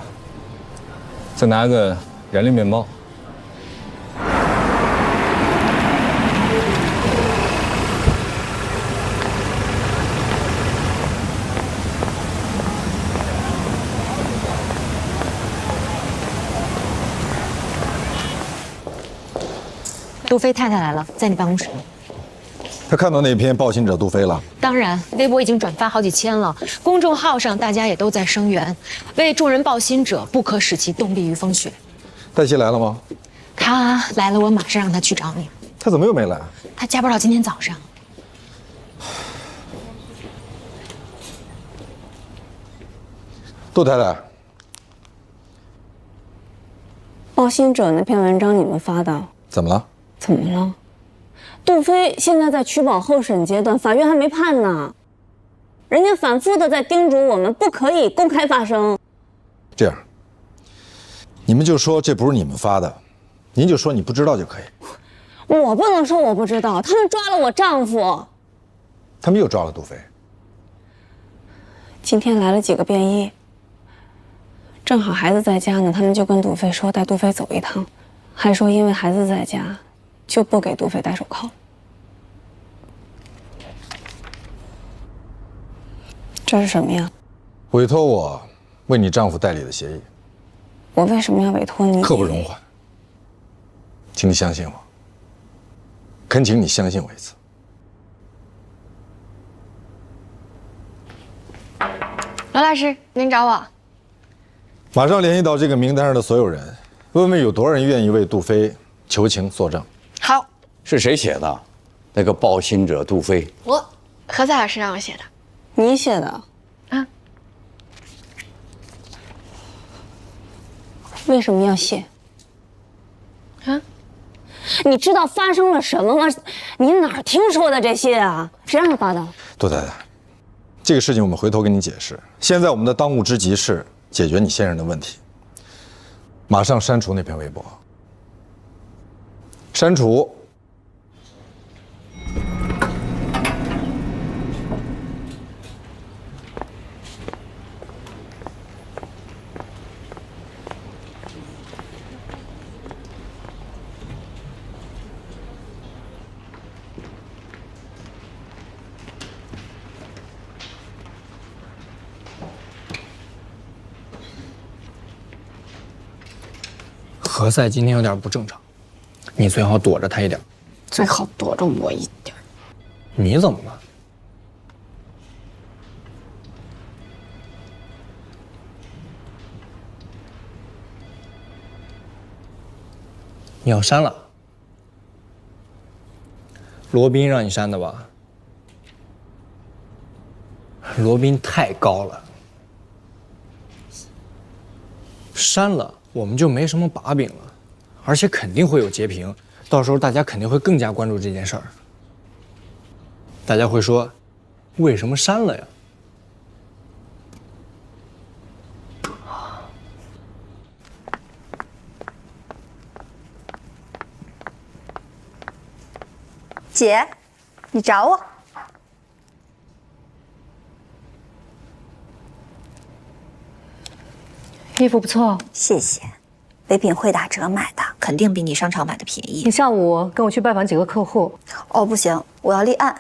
再拿个燃力面包。杜飞太太来了，在你办公室。他看到那篇报信者杜飞了？当然，微博已经转发好几千了，公众号上大家也都在声援，为众人报信者，不可使其冻毙于风雪。黛西来了吗？他来了，我马上让他去找你。他怎么又没来？他加班到今天早上。杜太太，报信者那篇文章你们发的？怎么了？怎么了？杜飞现在在取保候审阶段，法院还没判呢。人家反复的在叮嘱我们不可以公开发声。这样，你们就说这不是你们发的，您就说你不知道就可以。我不能说我不知道，他们抓了我丈夫。他们又抓了杜飞。今天来了几个便衣，正好孩子在家呢，他们就跟杜飞说带杜飞走一趟，还说因为孩子在家，就不给杜飞戴手铐。这是什么呀？委托我为你丈夫代理的协议。我为什么要委托你？刻不容缓，请你相信我，恳请你相信我一次。罗老师，您找我？马上联系到这个名单上的所有人，问问有多少人愿意为杜飞求情作证。好，是谁写的？那个报信者杜飞。何赛老师让我写的。你写的？啊？为什么要写？啊？你知道发生了什么吗？你哪儿听说的这些啊？谁让你发的？杜太太，这个事情我们回头跟你解释。现在我们的当务之急是解决你先生的问题。马上删除那篇微博。删除。何赛今天有点不正常，你最好躲着他一点。最好躲着我一点。你怎么了？你要删了？罗宾让你删的吧？罗宾太高了，删了。我们就没什么把柄了，而且肯定会有截屏，到时候大家肯定会更加关注这件事儿。大家会说，为什么删了呀？姐，你找我？衣服不错，谢谢。唯品会打折买的，肯定比你商场买的便宜。你下午跟我去拜访几个客户。哦，不行，我要立案。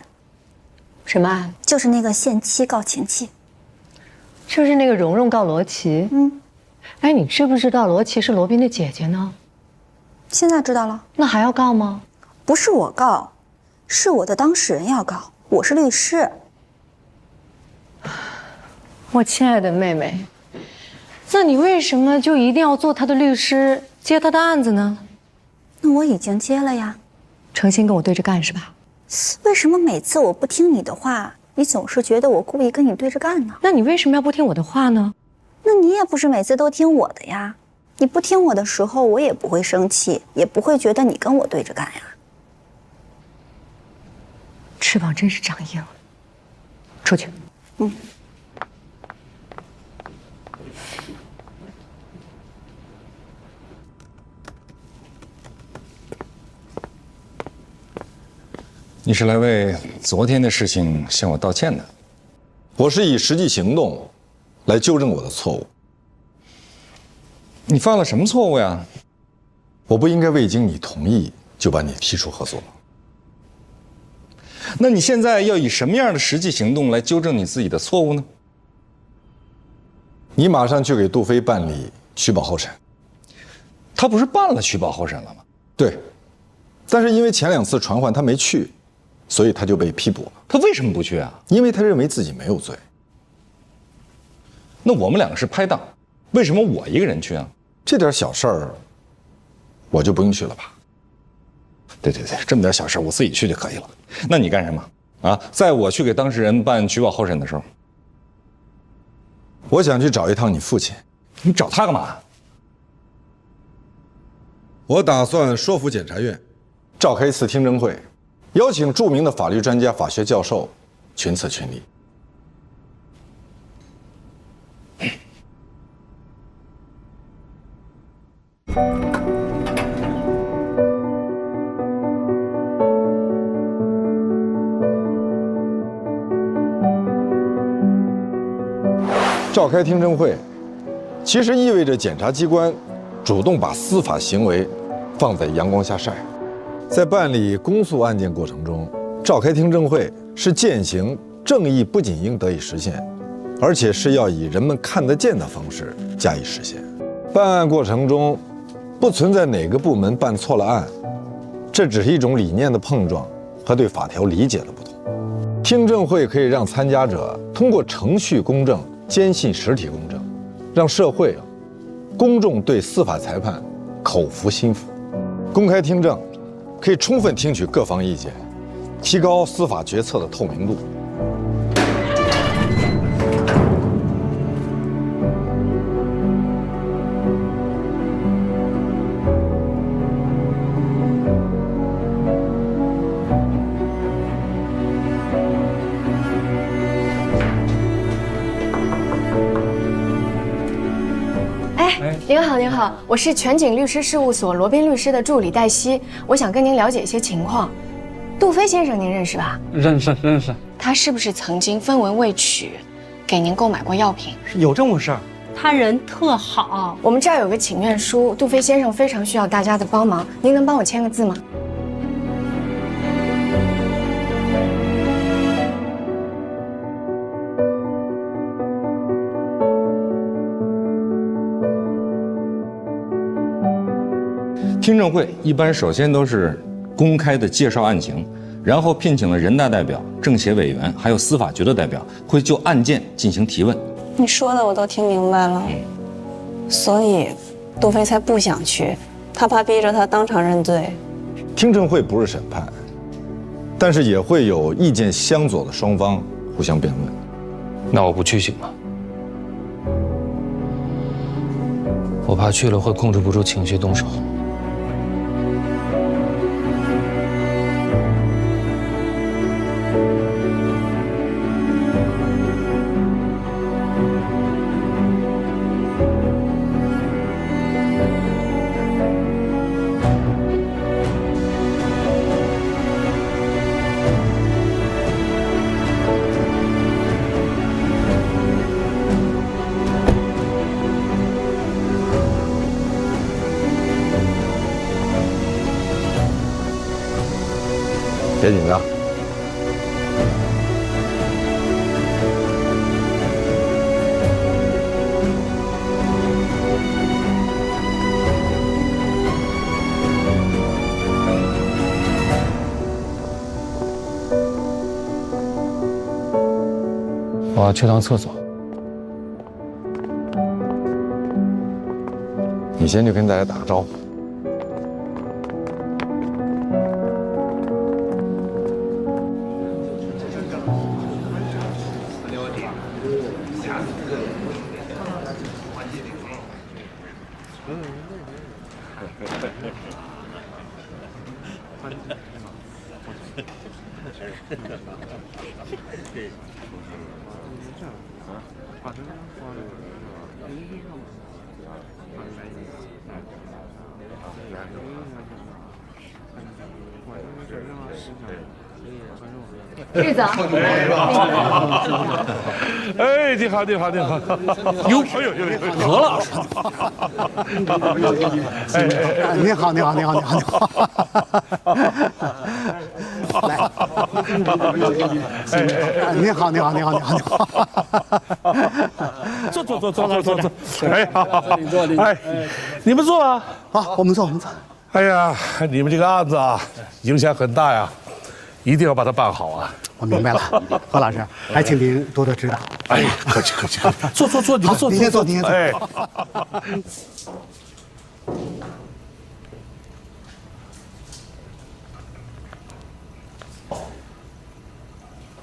什么案？就是那个限期告前妻。就是那个蓉蓉告罗琦。哎，你知不知道罗琦是罗宾的姐姐呢？现在知道了。那还要告吗？不是我告，是我的当事人要告，我是律师。我亲爱的妹妹。那你为什么就一定要做他的律师，接他的案子呢？那我已经接了呀。诚心跟我对着干是吧？为什么每次我不听你的话，你总是觉得我故意跟你对着干呢？那你为什么要不听我的话呢？那你也不是每次都听我的呀。你不听我的时候，我也不会生气，也不会觉得你跟我对着干呀。翅膀真是长硬了。出去。你是来为昨天的事情向我道歉的？我是以实际行动来纠正我的错误。你犯了什么错误呀？我不应该未经你同意就把你踢出合作。那你现在要以什么样的实际行动来纠正你自己的错误呢？你马上去给杜飞办理取保候审。他不是办了取保候审了吗？对，但是因为前2次传唤他没去，所以他就被批捕了。他为什么不去啊？因为他认为自己没有罪。那我们2个是拍档，为什么我一个人去啊？这点小事儿，我就不用去了吧？对，这么点小事我自己去就可以了。那你干什么啊？在我去给当事人办取保候审的时候，我想去找一趟你父亲。你找他干嘛？我打算说服检察院，召开一次听证会，邀请著名的法律专家、法学教授群策群力。召开听证会，其实意味着检察机关主动把司法行为放在阳光下晒。在办理公诉案件过程中，召开听证会是践行正义不仅应得以实现，而且是要以人们看得见的方式加以实现。办案过程中不存在哪个部门办错了案，这只是一种理念的碰撞和对法条理解的不同。听证会可以让参加者通过程序公正坚信实体公正，让社会公众对司法裁判口服心服。公开听证可以充分听取各方意见，提高司法决策的透明度。您好，我是全景律师事务所罗宾律师的助理黛西，我想跟您了解一些情况。杜飞先生您认识吧？认识。他是不是曾经分文未取，给您购买过药品？有这回事儿？他人特好，我们这儿有个请愿书，杜飞先生非常需要大家的帮忙，您能帮我签个字吗？听证会一般首先都是公开的介绍案情，然后聘请了人大代表、政协委员，还有司法局的代表，会就案件进行提问。你说的我都听明白了，所以杜飞才不想去，他怕逼着他当场认罪。听证会不是审判，但是也会有意见相左的双方互相辩论。那我不去行吗？我怕去了会控制不住情绪动手。别紧张。我要去趟厕所。你你先去跟大家打个招呼。日子，哎，你好，你好，你好，有，哎呦，何老师，哎，你好，你好，你好，你好，你好，来，哎，你好，你好，你好，你好，你好，坐，哎，好，你坐，哎，你们坐啊，好，我们坐，我们坐。哎呀，你们这个案子啊，影响很大呀，一定要把它办好啊。我明白了，何老师，还请您多多指导。哎，客气，坐，你们坐，您先坐，您先坐。哎，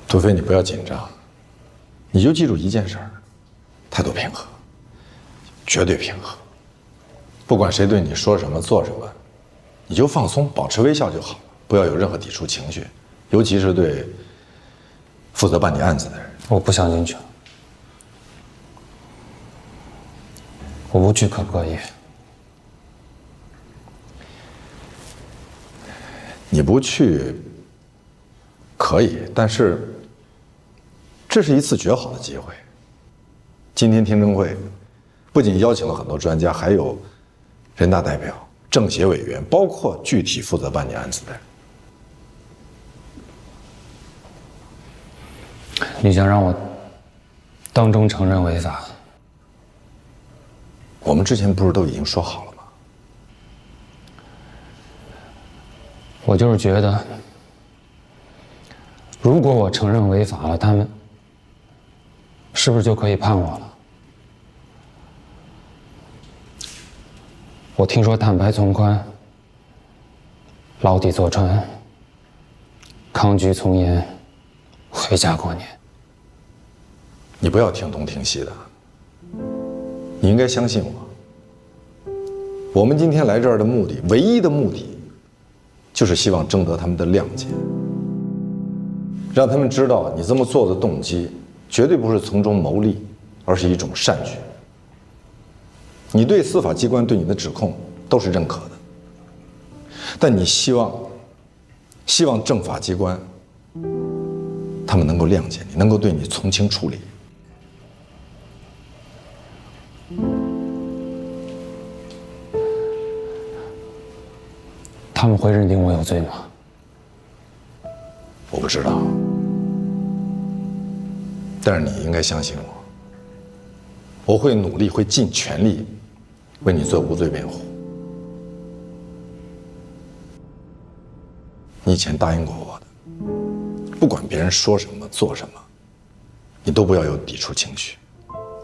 土飞，你不要紧张，你就记住一件事儿，态度平和，绝对平和。不管谁对你说什么做什么，你就放松，保持微笑就好了，不要有任何抵触情绪，尤其是对负责办理案子的人。我不想进去，我不去可不可以？你不去可以，但是这是一次绝好的机会。今天听证会不仅邀请了很多专家，还有人大代表、政协委员，包括具体负责办理案子的人。你想让我当众承认违法？我们之前不是都已经说好了吗？我就是觉得，如果我承认违法了，他们是不是就可以判我了？我听说坦白从宽，牢底坐穿，抗拒从严，回家过年。你不要听东听西的，你应该相信我。我们今天来这儿的目的，唯一的目的，就是希望征得他们的谅解，让他们知道你这么做的动机绝对不是从中牟利，而是一种善举。你对司法机关对你的指控都是认可的，但你希望政法机关他们能够谅解你，能够对你从轻处理。他们会认定我有罪吗？我不知道，但是你应该相信我，我会努力，会尽全力为你做无罪辩护。你以前答应过我的，不管别人说什么做什么，你都不要有抵触情绪，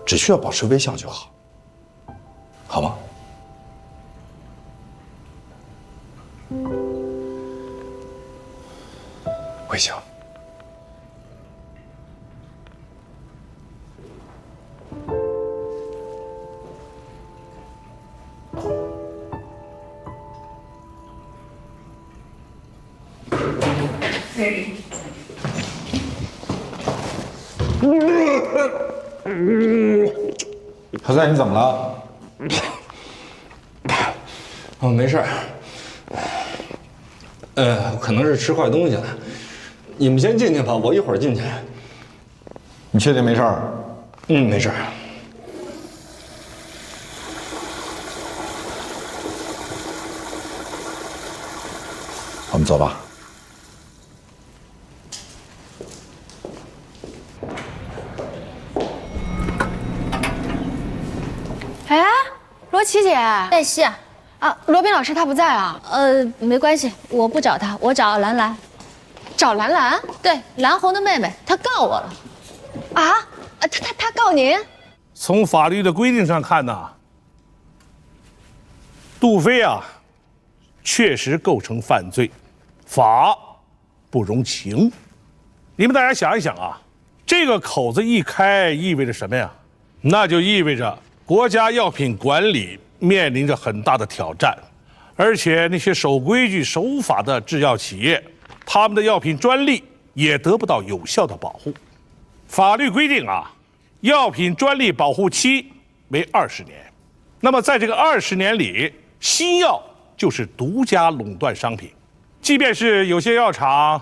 只需要保持微笑就好，好吗？微笑。何赛，你怎么了？哦，没事儿。可能是吃坏东西了。你们先进去吧，我一会儿进去。你确定没事儿？没事儿。我们走吧。哎，罗琦姐，黛西啊，罗宾老师他不在啊？没关系，我不找他，我找兰兰。找兰兰？对，蓝红的妹妹，她告我了。啊？他告您？从法律的规定上看呢，杜飞啊，确实构成犯罪，法不容情。你们大家想一想啊，这个口子一开，意味着什么呀？那就意味着国家药品管理面临着很大的挑战，而且那些守规矩、守法的制药企业，他们的药品专利也得不到有效的保护。法律规定啊，药品专利保护期为20年，那么在这个20年里，新药就是独家垄断商品，即便是有些药厂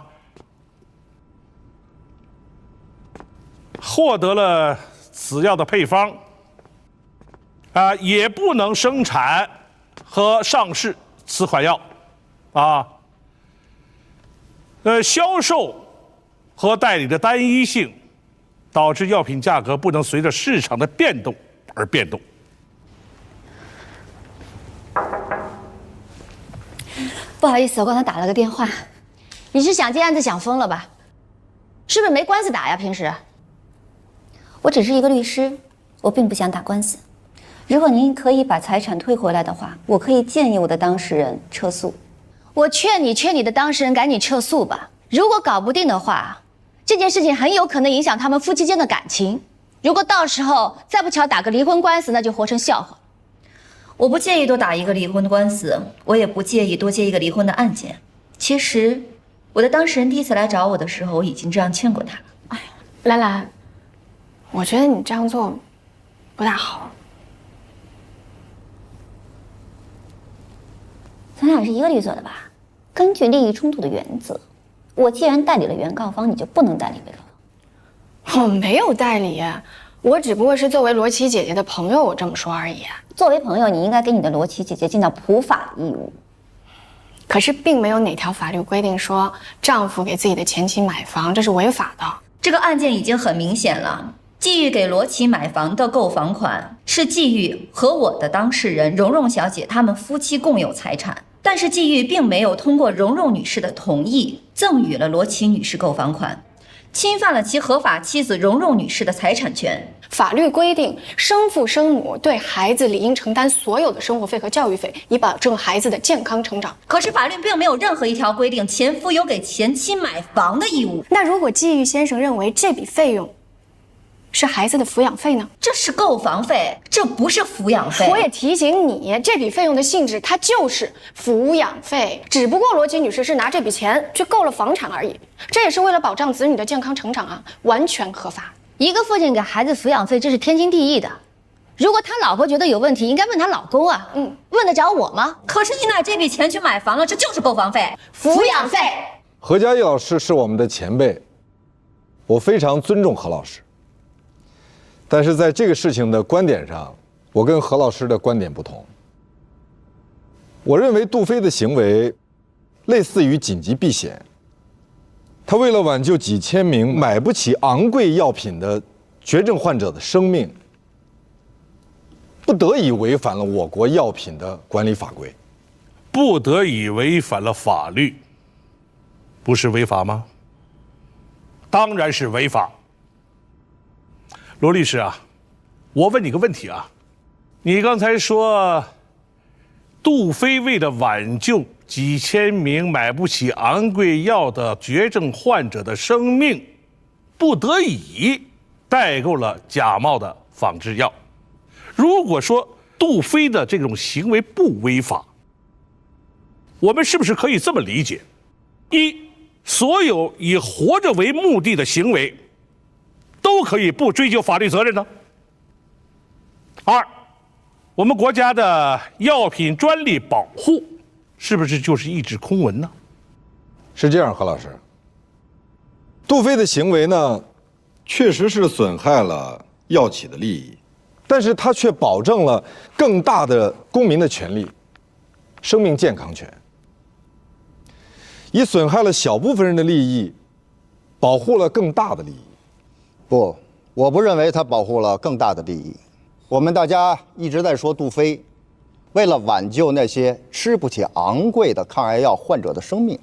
获得了此药的配方，也不能生产和上市此款药，销售和代理的单一性，导致药品价格不能随着市场的变动而变动。不好意思，我刚才打了个电话。你是想接案子想疯了吧？是不是没官司打呀？平时？我只是一个律师，我并不想打官司。如果您可以把财产退回来的话，我可以建议我的当事人撤诉。我劝你的当事人赶紧撤诉吧。如果搞不定的话，这件事情很有可能影响他们夫妻间的感情。如果到时候再不巧打个离婚官司，那就活成笑话。我不介意多打一个离婚的官司，我也不介意多接一个离婚的案件。其实，我的当事人第一次来找我的时候，我已经这样劝过他了。哎呀，兰兰，我觉得你这样做不大好。咱俩是一个律所的吧？根据利益冲突的原则，我既然代理了原告方，你就不能代理被告方。我没有代理，我只不过是作为罗琦姐姐的朋友，我这么说而已。作为朋友，你应该给你的罗琦姐姐尽到普法的义务。可是并没有哪条法律规定说丈夫给自己的前妻买房，这是违法的。这个案件已经很明显了，季玉给罗琦买房的购房款是季玉和我的当事人蓉蓉小姐他们夫妻共有财产，但是季玉并没有通过蓉蓉女士的同意赠与了罗琦女士购房款，侵犯了其合法妻子蓉蓉女士的财产权。法律规定，生父生母对孩子理应承担所有的生活费和教育费，以保证孩子的健康成长。可是法律并没有任何一条规定前夫有给前妻买房的义务。那如果季玉先生认为这笔费用是孩子的抚养费呢？这是购房费，这不是抚养费。我也提醒你，这笔费用的性质它就是抚养费，只不过罗琦女士是拿这笔钱去购了房产而已，这也是为了保障子女的健康成长啊，完全合法。一个父亲给孩子抚养费，这是天经地义的。如果他老婆觉得有问题，应该问他老公啊，问得着我吗？可是你拿这笔钱去买房了，这就是购房费、抚养费。何嘉义老师是我们的前辈，我非常尊重何老师。但是在这个事情的观点上，我跟何老师的观点不同。我认为杜飞的行为类似于紧急避险，他为了挽救几千名买不起昂贵药品的绝症患者的生命，不得已违反了我国药品的管理法规。不得已违反了法律，不是违法吗？当然是违法。罗律师啊，我问你个问题啊，你刚才说杜飞为了挽救几千名买不起昂贵药的绝症患者的生命，不得已代购了假冒的仿制药。如果说杜飞的这种行为不违法，我们是不是可以这么理解：一，所有以活着为目的的行为都可以不追究法律责任呢？二，我们国家的药品专利保护是不是就是一纸空文呢？是这样，何老师，杜飞的行为呢，确实是损害了药企的利益，但是他却保证了更大的公民的权利——生命健康权，以损害了小部分人的利益，保护了更大的利益。不，我不认为他保护了更大的利益。我们大家一直在说杜飞为了挽救那些吃不起昂贵的抗癌药患者的生命，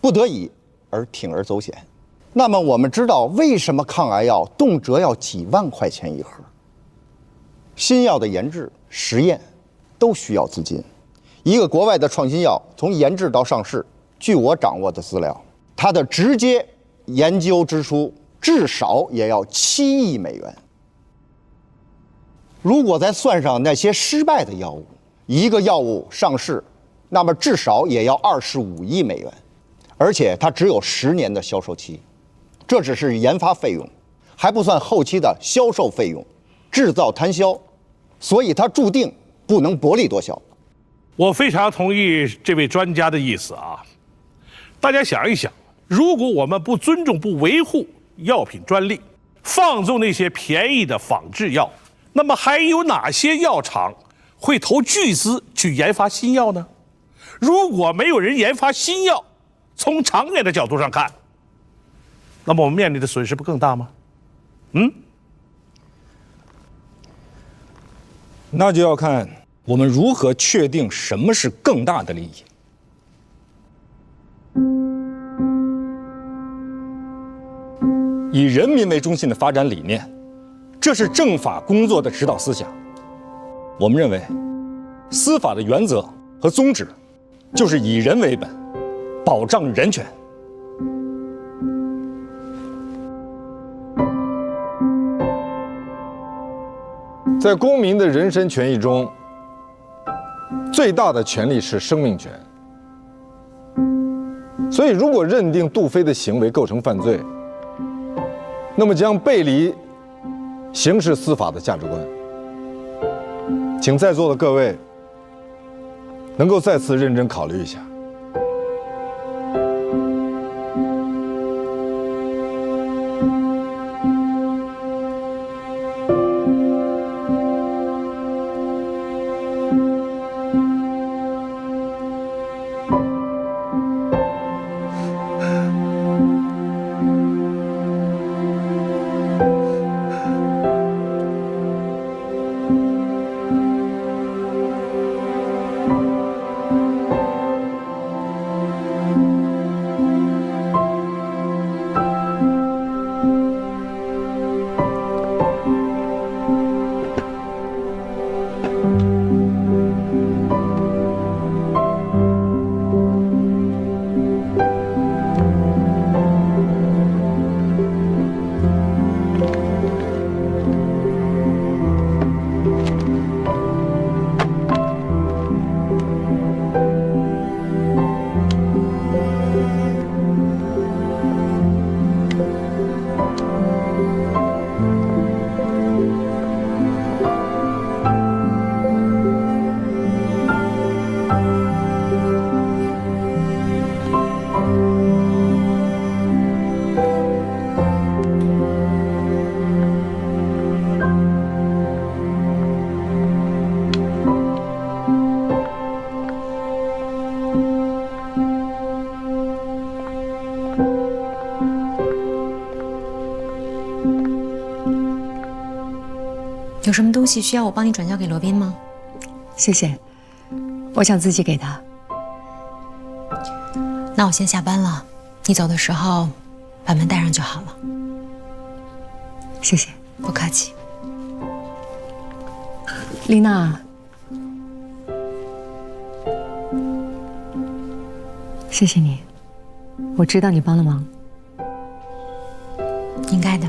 不得已而铤而走险。那么我们知道为什么抗癌药动辄要几万块钱一盒？新药的研制、实验都需要资金，一个国外的创新药从研制到上市，据我掌握的资料，它的直接研究支出至少也要7亿美元。如果再算上那些失败的药物，一个药物上市，那么至少也要25亿美元，而且它只有10年的销售期。这只是研发费用，还不算后期的销售费用、制造摊销，所以它注定不能薄利多销。我非常同意这位专家的意思啊！大家想一想，如果我们不尊重、不维护药品专利，放纵那些便宜的仿制药，那么还有哪些药厂会投巨资去研发新药呢？如果没有人研发新药，从长远的角度上看，那么我们面临的损失不更大吗？那就要看我们如何确定什么是更大的利益。以人民为中心的发展理念，这是政法工作的指导思想。我们认为，司法的原则和宗旨就是以人为本，保障人权。在公民的人身权益中，最大的权利是生命权。所以，如果认定杜飞的行为构成犯罪，那么将背离刑事司法的价值观。请在座的各位能够再次认真考虑一下。有什么东西需要我帮你转交给罗宾吗？谢谢，我想自己给他。那我先下班了，你走的时候把门带上就好了。谢谢，不客气。丽娜，谢谢你，我知道你帮了忙。应该的。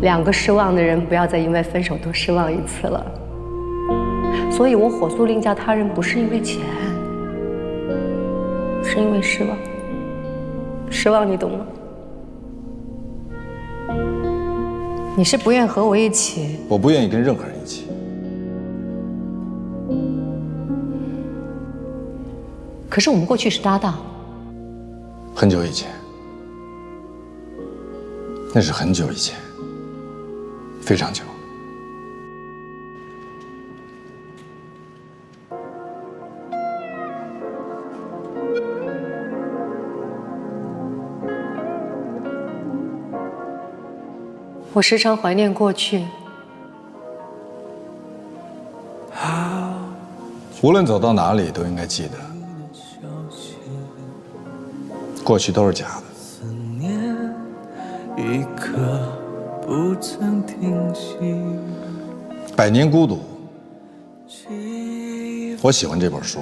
2个失望的人不要再因为分手多失望一次了。所以我火速另嫁他人，不是因为钱，是因为失望。失望，你懂吗？你是不愿和我一起？我不愿意跟任何人一起。可是我们过去是搭档。很久以前，那是很久以前，非常久。我时常怀念过去。无论走到哪里，都应该记得，过去都是假的。一刻不曾停息。百年孤独。我喜欢这本书，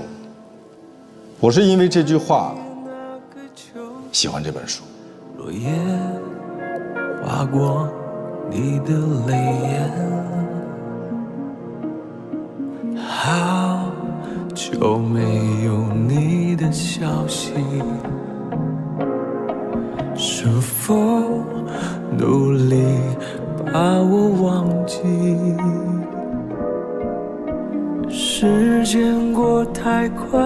我是因为这句话喜欢这本书。落叶划过你的泪眼，好久没有你的消息，是否努力把我忘记？时间过太快，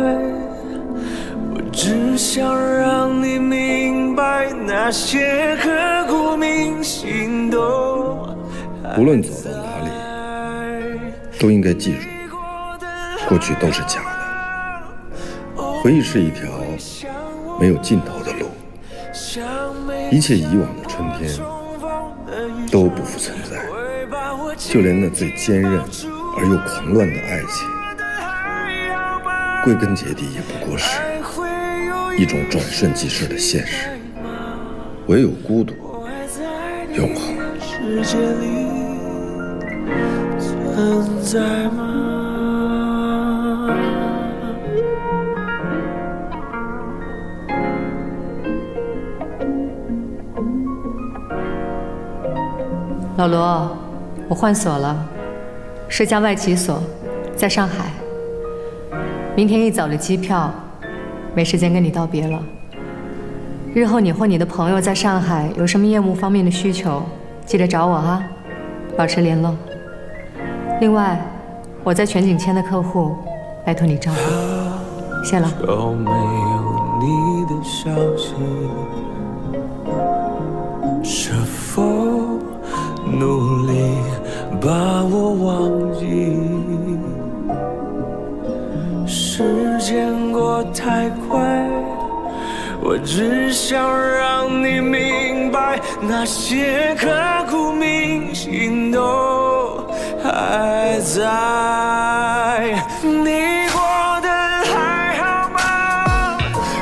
我只想让你明白那些刻骨铭心都。无论走到哪里，都应该记住，过去都是假的。回忆是一条没有尽头的路，一切以往的春天都不复存在，就连那最坚韧而又狂乱的爱情，归根结底也不过是一种转瞬即逝的现实。唯有孤独永恒。世界里存在吗？老罗，我换所了，是家外企所，在上海。明天一早的机票，没时间跟你道别了。日后你或你的朋友在上海有什么业务方面的需求，记得找我啊，保持联络。另外，我在全景签的客户，拜托你照顾，谢了。有没有你的消息？是否努力把我忘记？时间过太快，我只想让你明白，那些刻骨铭心都还在。你过得还好吗？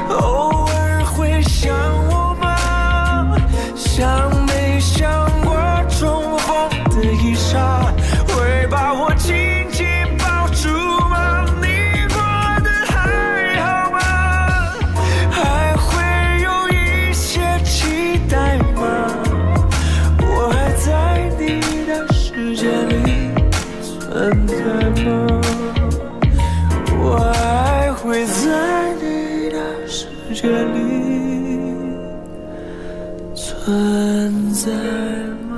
偶尔会想我吗？想没想过重逢的一刹，会把我紧紧抱住吗？你过得还好吗？还会有一些期待吗？我还在你的世界里存在吗？我还会在你的世界里存在吗？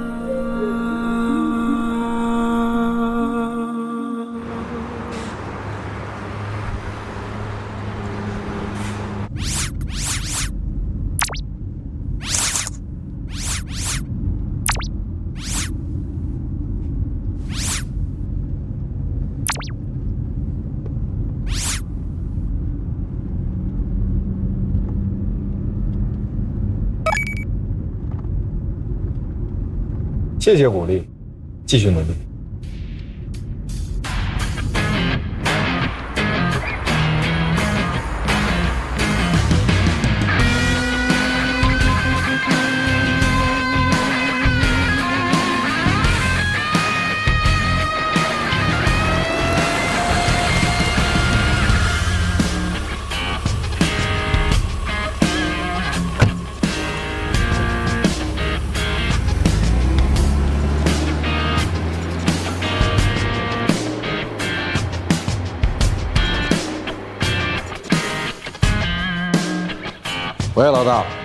谢谢鼓励，继续努力。喂，老大。